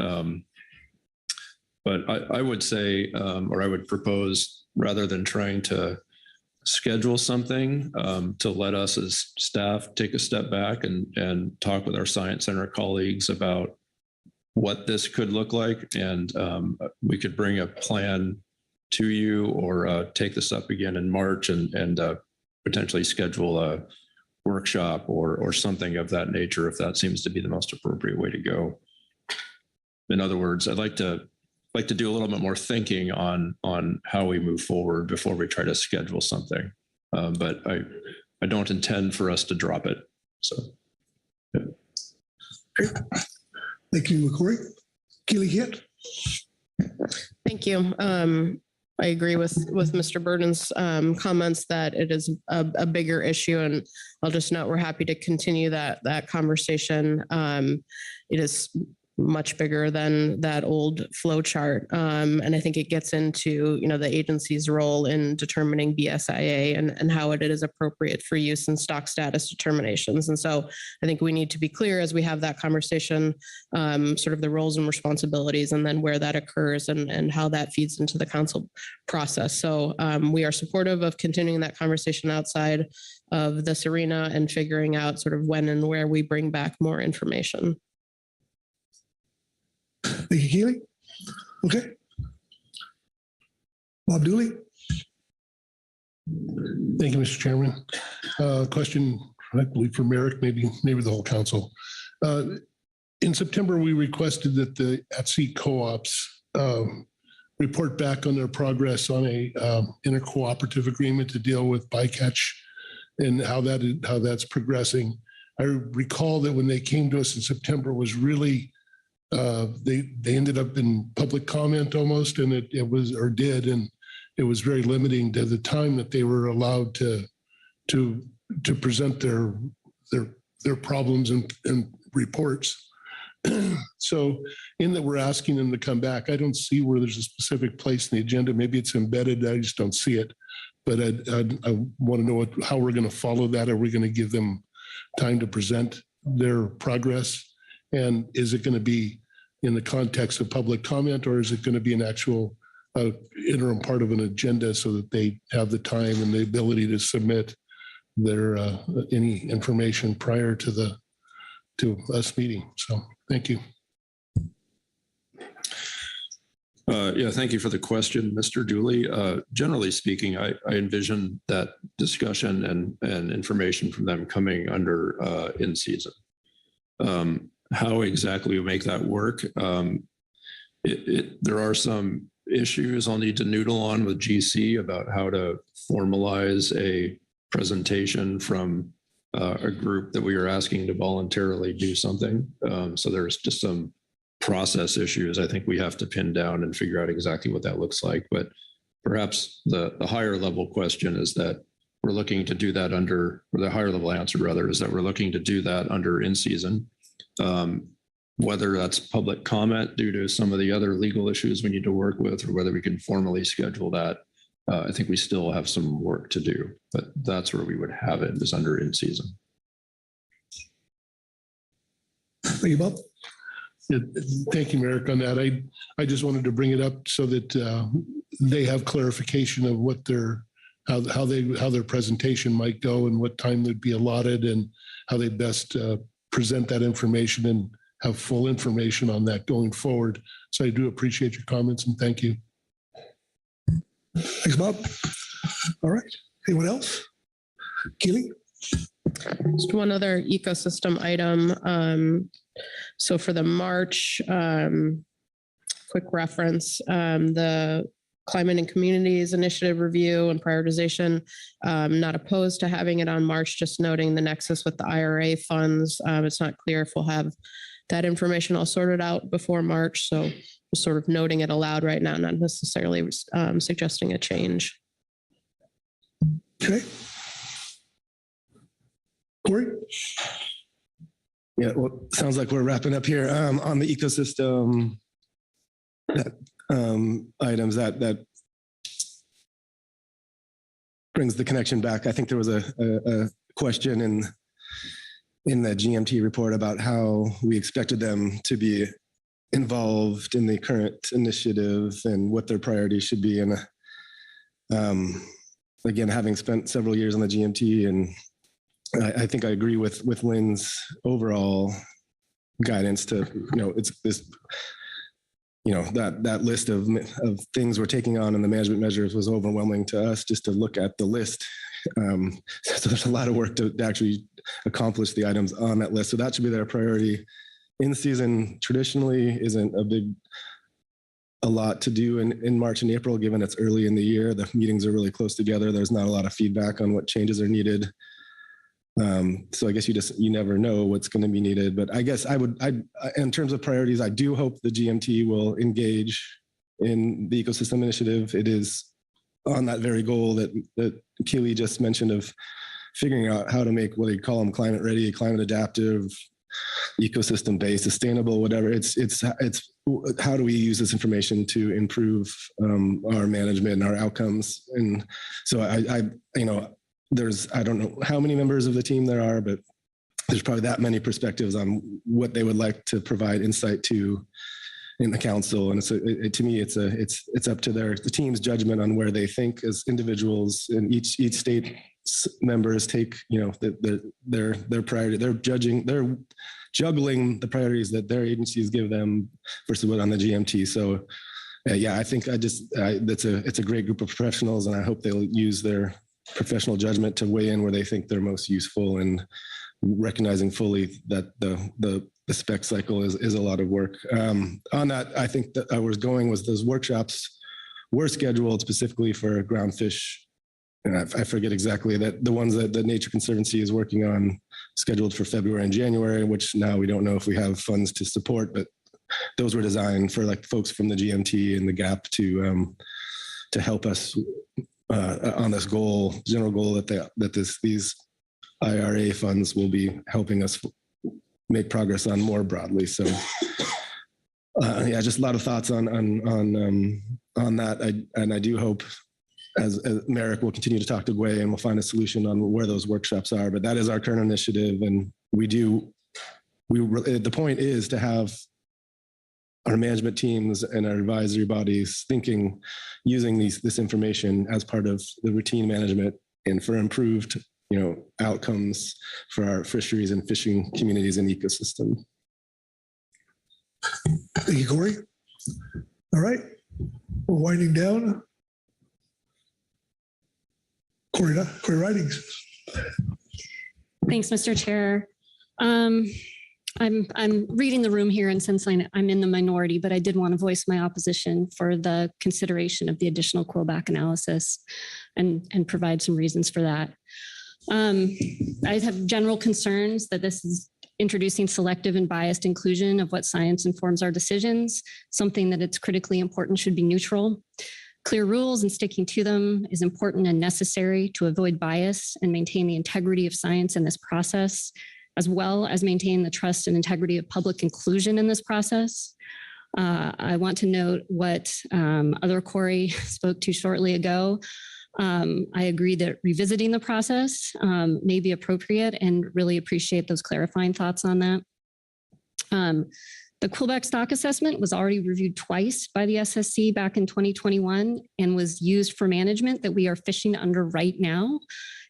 [SPEAKER 3] But I would say, or I would propose, rather than trying to schedule something, to let us as staff take a step back and talk with our Science Center colleagues about what this could look like. And we could bring a plan to you or take this up again in March and potentially schedule workshop or something of that nature, if that seems to be the most appropriate way to go. In other words, I'd like to do a little bit more thinking on how we move forward before we try to schedule something. But I don't intend for us to drop it. So. Yeah.
[SPEAKER 2] Great. Thank you, Corey. Keely Hitt.
[SPEAKER 8] Thank you. I agree with Mr. Burden's comments that it is a bigger issue, and I'll just note we're happy to continue that conversation. It is much bigger than that old flow chart. And I think it gets into, the agency's role in determining BSIA and how it is appropriate for use in stock status determinations. And so I think we need to be clear as we have that conversation, sort of the roles and responsibilities, and then where that occurs and how that feeds into the council process. So we are supportive of continuing that conversation outside of this arena and figuring out sort of when and where we bring back more information.
[SPEAKER 2] Thank you, Keely. Okay. Bob Dooley.
[SPEAKER 9] Thank you, Mr. Chairman. Question, I believe, for Merrick, maybe the whole council. In September, we requested that the at-sea co-ops report back on their progress on a intercooperative agreement to deal with bycatch and how that's progressing. I recall that when they came to us in September was really they ended up in public comment almost, and it was very limiting to the time that they were allowed to present their problems and reports. So in that we're asking them to come back, I don't see where there's a specific place in the agenda. Maybe it's embedded, I just don't see it. But I want to know how we're going to follow that. Are we going to give them time to present their progress? And is it going to be in the context of public comment, or is it going to be an actual interim part of an agenda so that they have the time and the ability to submit their any information prior to us meeting? So thank you.
[SPEAKER 3] Yeah, thank you for the question, Mr. Dooley. Generally speaking, I envision that discussion and information from them coming under in season. How exactly we make that work? There are some issues I'll need to noodle on with GC about how to formalize a presentation from a group that we are asking to voluntarily do something. So there's just some process issues I think we have to pin down and figure out exactly what that looks like. But perhaps the higher level question is that we're looking to do that under, or the higher level answer rather, is that we're looking to do that under in season. Whether that's public comment due to some of the other legal issues we need to work with, or whether we can formally schedule that, I think we still have some work to do, but that's where we would have it, is under in season.
[SPEAKER 2] Thank you, Bob.
[SPEAKER 9] Thank you, Merrick, on that. I just wanted to bring it up so that they have clarification of what how their presentation might go and what time would be allotted and how they best present that information and have full information on that going forward. So I do appreciate your comments and thank you.
[SPEAKER 2] Thanks, Bob. All right. Anyone else? Keely?
[SPEAKER 8] Just one other ecosystem item. So for the March, quick reference, the Climate and Communities Initiative review and prioritization, not opposed to having it on March, just noting the nexus with the IRA funds. It's not clear if we'll have that information all sorted out before March. So we're sort of noting it aloud right now, not necessarily suggesting a change.
[SPEAKER 2] Okay. Corey?
[SPEAKER 10] Yeah, well, sounds like we're wrapping up here on the ecosystem items that brings the connection back. I think there was a question in the GMT report about how we expected them to be involved in the current initiative and what their priorities should be. And again, having spent several years on the GMT, and I think I agree with Lynn's overall guidance to, it's this, that list of things we're taking on and the management measures was overwhelming to us just to look at the list. So there's a lot of work to actually accomplish the items on that list. So that should be their priority. In season traditionally isn't a lot to do in March and April, given it's early in the year. The meetings are really close together. There's not a lot of feedback on what changes are needed. So I guess you never know what's going to be needed. But I guess in terms of priorities, I do hope the GMT will engage in the ecosystem initiative. It is on that very goal that Keely just mentioned of figuring out how to make what they call them climate ready, climate adaptive, ecosystem based, sustainable, whatever. It's how do we use this information to improve our management and our outcomes? And so I don't know how many members of the team there are, but there's probably that many perspectives on what they would like to provide insight to in the council. And to me, it's up to the team's judgment on where they think as individuals, and each state members take, their priority. They're juggling the priorities that their agencies give them versus what on the GMT. So I think it's a great group of professionals, and I hope they'll use their professional judgment to weigh in where they think they're most useful, and recognizing fully that the spec cycle is a lot of work. On that, I think that I was going was those workshops were scheduled specifically for groundfish. And I forget exactly that the ones that the Nature Conservancy is working on scheduled for February and January, which now we don't know if we have funds to support, but those were designed for like folks from the GMT and the GAP to help us on this general goal that these IRA funds will be helping us make progress on more broadly. So just a lot of thoughts on that. I do hope as Merrick will continue to talk to Gway, and we'll find a solution on where those workshops are. But that is our current initiative, and the point is to have our management teams and our advisory bodies using this information as part of the routine management and for improved outcomes for our fisheries and fishing communities and ecosystem.
[SPEAKER 2] Thank you, Corey. All right, we're winding down. Corey Ridings.
[SPEAKER 11] Thanks, Mr. Chair. I'm reading the room here, and since I'm in the minority, but I did want to voice my opposition for the consideration of the additional Quillback analysis and provide some reasons for that. I have general concerns that this is introducing selective and biased inclusion of what science informs our decisions, something that it's critically important should be neutral. Clear rules and sticking to them is important and necessary to avoid bias and maintain the integrity of science in this process, as well as maintain the trust and integrity of public inclusion in this process. I want to note what other Corey spoke to shortly ago. I agree that revisiting the process may be appropriate, and really appreciate those clarifying thoughts on that. The Quillback stock assessment was already reviewed twice by the SSC back in 2021 and was used for management that we are fishing under right now.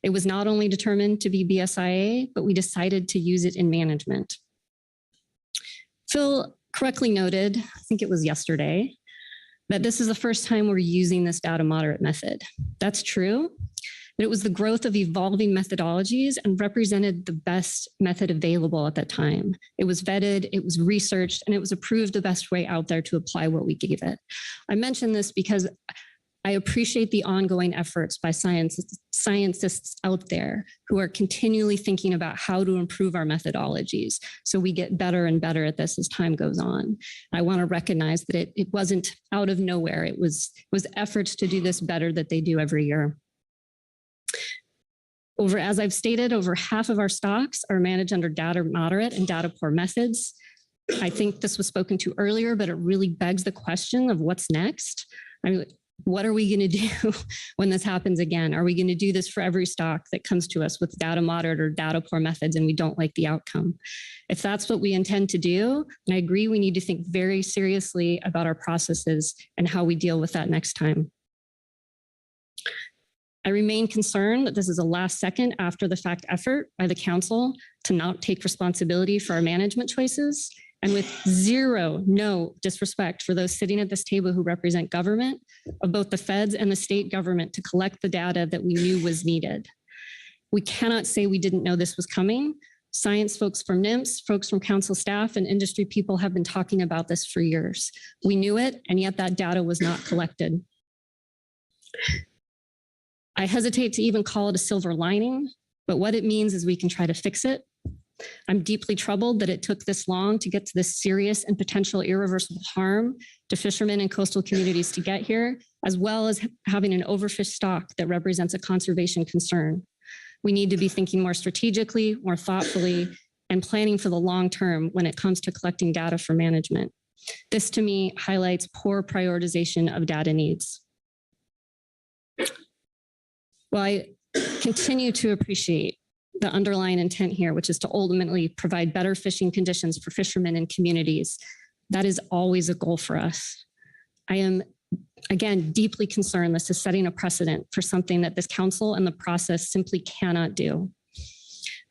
[SPEAKER 11] It was not only determined to be BSIA, but we decided to use it in management. Phil correctly noted, I think it was yesterday, that this is the first time we're using this data moderate method. That's true, but it was the growth of evolving methodologies and represented the best method available at that time. It was vetted, it was researched, and it was approved the best way out there to apply what we gave it. I mention this because I appreciate the ongoing efforts by scientists out there who are continually thinking about how to improve our methodologies so we get better and better at this as time goes on. I want to recognize that it wasn't out of nowhere. It was efforts to do this better that they do every year. As I've stated, over half of our stocks are managed under data moderate and data poor methods. I think this was spoken to earlier, but it really begs the question of what's next. What are we going to do when this happens again? Are we going to do this for every stock that comes to us with data moderate or data poor methods and we don't like the outcome? If that's what we intend to do, and I agree, we need to think very seriously about our processes and how we deal with that next time. I remain concerned that this is a last second after the fact effort by the council to not take responsibility for our management choices, and with no disrespect for those sitting at this table who represent government of both the feds and the state government to collect the data that we knew was needed. We cannot say we didn't know this was coming. Science folks from NIMS, folks from council staff, and industry people have been talking about this for years. We knew it, and yet that data was not collected. I hesitate to even call it a silver lining, but what it means is we can try to fix it. I'm deeply troubled that it took this long to get to this serious and potential irreversible harm to fishermen and coastal communities to get here, as well as having an overfished stock that represents a conservation concern. We need to be thinking more strategically, more thoughtfully, and planning for the long term when it comes to collecting data for management. This to me highlights poor prioritization of data needs. Well, I continue to appreciate the underlying intent here, which is to ultimately provide better fishing conditions for fishermen and communities. That is always a goal for us. I am, again, deeply concerned this is setting a precedent for something that this council and the process simply cannot do.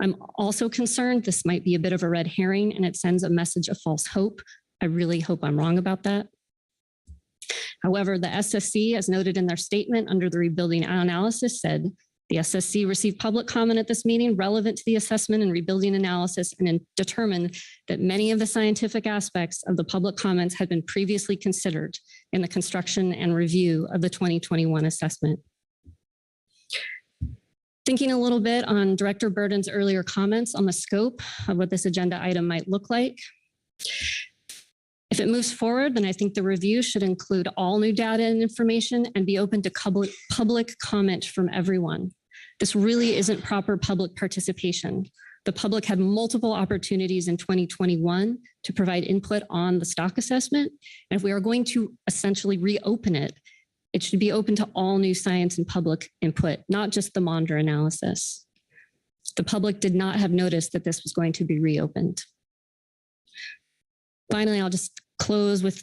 [SPEAKER 11] I'm also concerned this might be a bit of a red herring and it sends a message of false hope. I really hope I'm wrong about that. However, the SSC, as noted in their statement under the rebuilding analysis, said the SSC received public comment at this meeting relevant to the assessment and rebuilding analysis and determined that many of the scientific aspects of the public comments had been previously considered in the construction and review of the 2021 assessment. Thinking a little bit on Director Burden's earlier comments on the scope of what this agenda item might look like. If it moves forward, then I think the review should include all new data and information and be open to public comment from everyone. This really isn't proper public participation. The public had multiple opportunities in 2021 to provide input on the stock assessment. And if we are going to essentially reopen it, it should be open to all new science and public input, not just the Maunder analysis. The public did not have noticed that this was going to be reopened. Finally, I'll just close with,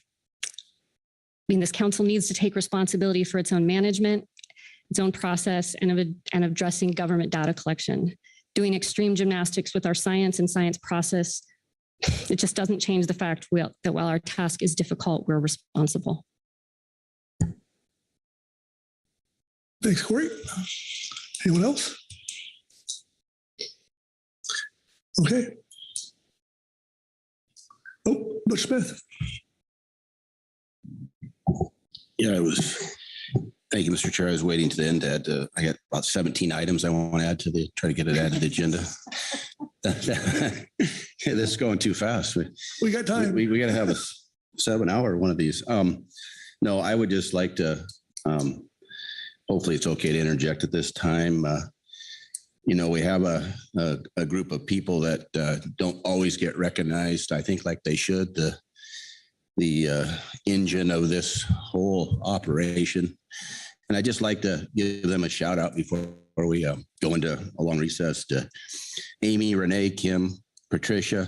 [SPEAKER 11] this council needs to take responsibility for its own management, its own process, and addressing government data collection. Doing extreme gymnastics with our science and science process, it just doesn't change the fact that while our task is difficult, we're responsible.
[SPEAKER 2] Thanks, Corey. Anyone else? Okay. Oh, Butch Smith.
[SPEAKER 18] Yeah, thank you, Mr. Chair. I was waiting to the end to add to, I got about 17 items I want to add to try to get it added to the agenda. This is going too fast.
[SPEAKER 2] We got time.
[SPEAKER 18] We got to have a 7-hour one of these. No, I would just like to, hopefully it's okay to interject at this time. We have a group of people that don't always get recognized, I think, like they should. The engine of this whole operation. And I'd just like to give them a shout out before we go into a long recess to Amy, Renee, Kim, Patricia,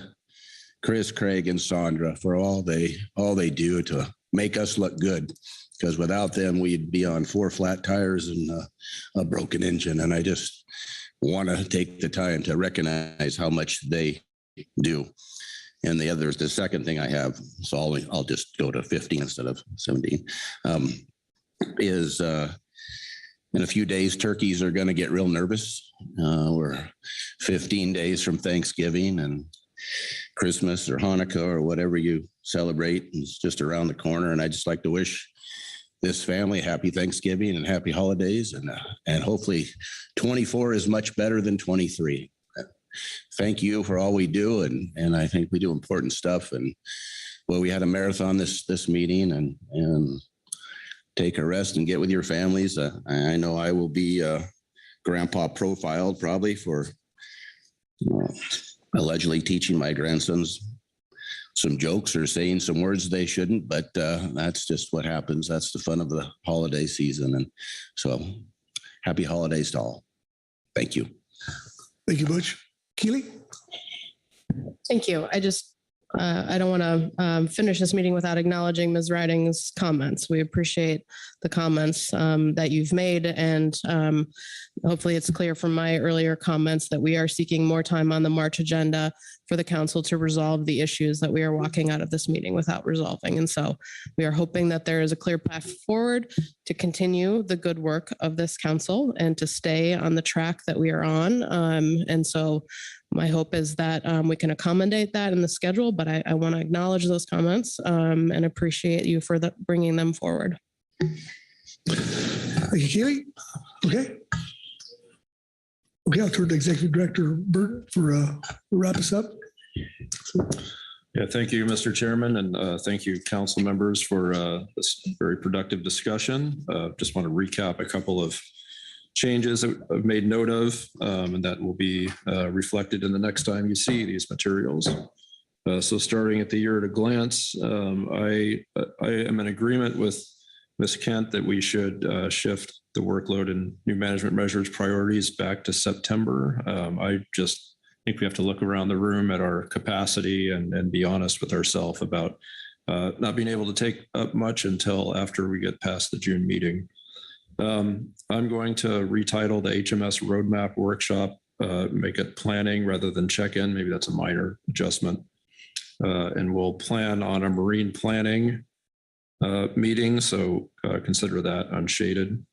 [SPEAKER 18] Chris, Craig, and Sandra for all they do to make us look good. Because without them, we'd be on 4 flat tires and a broken engine. And I just want to take the time to recognize how much they do. And the second thing I have, so I'll just go to 15 instead of 17, is in a few days, turkeys are going to get real nervous. We're 15 days from Thanksgiving, and Christmas or Hanukkah or whatever you celebrate is just around the corner. And I just like to wish this family happy Thanksgiving and happy holidays, and hopefully 24 is much better than 23. Thank you for all we do, and I think we do important stuff. And well, we had a marathon this meeting, and take a rest and get with your families. I know I will be grandpa profiled probably for allegedly teaching my grandsons some jokes or saying some words they shouldn't, but that's just what happens. That's the fun of the holiday season. And so happy holidays to all. Thank you.
[SPEAKER 2] Thank you, Butch. Keely?
[SPEAKER 8] Thank you. I don't want to finish this meeting without acknowledging Ms. Riding's comments. We appreciate the comments that you've made. And hopefully it's clear from my earlier comments that we are seeking more time on the March agenda for the council to resolve the issues that we are walking out of this meeting without resolving. And so we are hoping that there is a clear path forward to continue the good work of this council and to stay on the track that we are on. And so my hope is that we can accommodate that in the schedule, but I want to acknowledge those comments and appreciate you for bringing them forward.
[SPEAKER 2] Thank you, Keely. Okay. Okay, I'll turn to Executive Director Burton for wrap us up.
[SPEAKER 3] Yeah, thank you, Mr. Chairman, and thank you, council members, for this very productive discussion. Just want to recap a couple of changes that I've made note of, and that will be reflected in the next time you see these materials. So starting at the year at a glance, I am in agreement with Ms. Kent that we should shift the workload and new management measures priorities back to September. I just think we have to look around the room at our capacity and be honest with ourselves about not being able to take up much until after we get past the June meeting. I'm going to retitle the HMS Roadmap Workshop, make it planning rather than check-in. Maybe that's a minor adjustment. And we'll plan on a marine planning meeting, so consider that unshaded.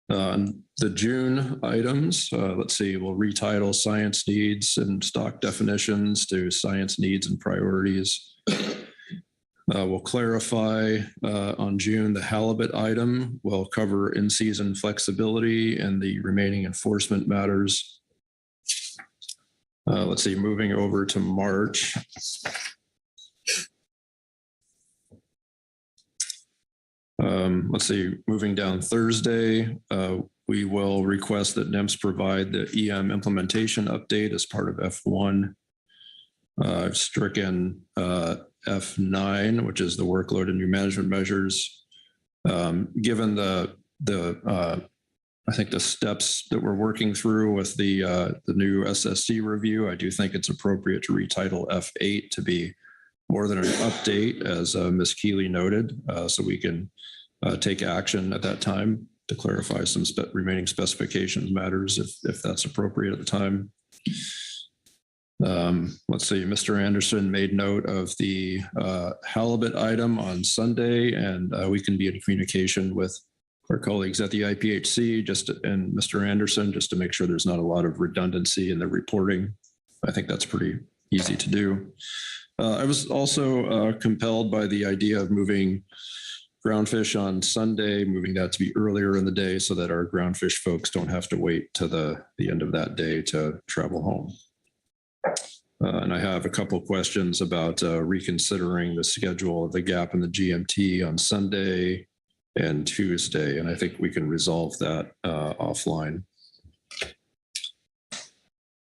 [SPEAKER 3] The June items, let's see, we'll retitle science needs and stock definitions to science needs and priorities. We'll clarify on June the halibut item. We'll cover in-season flexibility and the remaining enforcement matters. Let's see, moving over to March. Let's see, moving down Thursday, we will request that NIMS provide the EM implementation update as part of F1. I've stricken F9, which is the workload and new management measures. Given I think the steps that we're working through with the new SSC review, I do think it's appropriate to retitle F8 to be more than an update, as Ms. Keeley noted, so we can take action at that time to clarify some remaining specifications matters if that's appropriate at the time. Let's see, Mr. Anderson made note of the halibut item on Sunday, and we can be in communication with our colleagues at the IPHC and Mr. Anderson, just to make sure there's not a lot of redundancy in the reporting. I think that's pretty easy to do. I was also compelled by the idea of moving groundfish on Sunday, moving that to be earlier in the day so that our groundfish folks don't have to wait to the end of that day to travel home. And I have a couple of questions about reconsidering the schedule of the gap in the GMT on Sunday and Tuesday, and I think we can resolve that offline.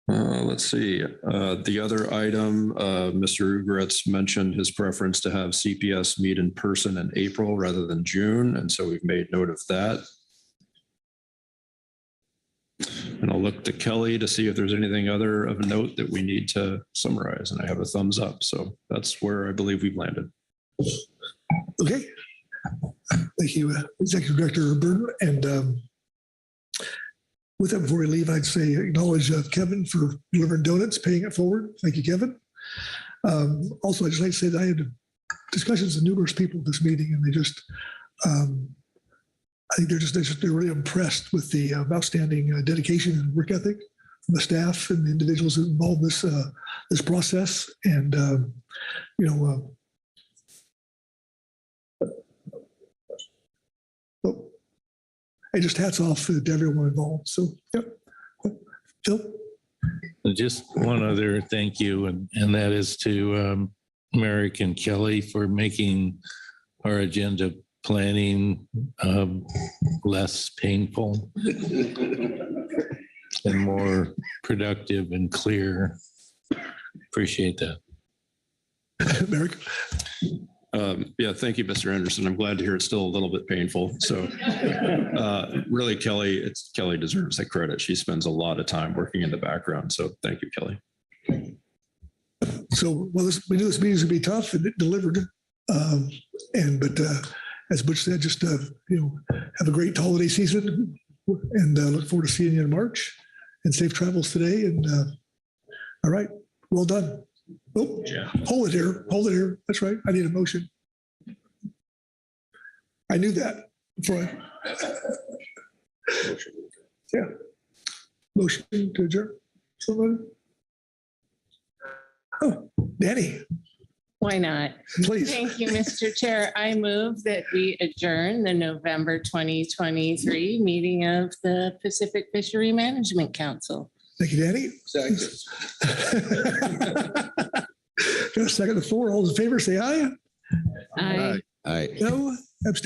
[SPEAKER 3] Let's see, the other item, Mr. Ugretz mentioned his preference to have CPS meet in person in April rather than June, and so we've made note of that. And I'll look to Kelly to see if there's anything other of note that we need to summarize, and I have a thumbs up, so that's where I believe we've landed.
[SPEAKER 2] Okay. Thank you, Executive Director Burton. And with that, before we leave, I'd say acknowledge Kevin for delivering donuts, paying it forward. Thank you, Kevin. Also, I'd just like to say that I had discussions with numerous people at this meeting, and they just, I think they're really impressed with the outstanding dedication and work ethic from the staff and the individuals involved in this process. And I just hats off to everyone involved. So, yep. Phil?
[SPEAKER 16] Just one other thank you, and that is to Merrick and Kelly for making our agenda planning less painful and more productive and clear. Appreciate that.
[SPEAKER 2] Merrick?
[SPEAKER 3] Yeah, thank you, Mr. Anderson. I'm glad to hear it's still a little bit painful. So really, Kelly deserves that credit. She spends a lot of time working in the background. So thank you, Kelly.
[SPEAKER 2] So, well, we knew this meeting was going to be tough, and it delivered. But as Butch said, just, have a great holiday season and look forward to seeing you in March and safe travels today. And all right, well done. Oh, hold it here. Hold it here. That's right. I need a motion. I knew that before yeah. Motion to adjourn. Someone? Oh, Danny,
[SPEAKER 19] Why not?
[SPEAKER 2] please.
[SPEAKER 19] Thank you, Mr. Chair. I move that we adjourn the November 2023 meeting of the Pacific Fishery Management Council.
[SPEAKER 2] Thank you, Danny.
[SPEAKER 10] Second.
[SPEAKER 2] Got a second on the floor. All those in favor, say aye.
[SPEAKER 11] I
[SPEAKER 18] All right.
[SPEAKER 2] No.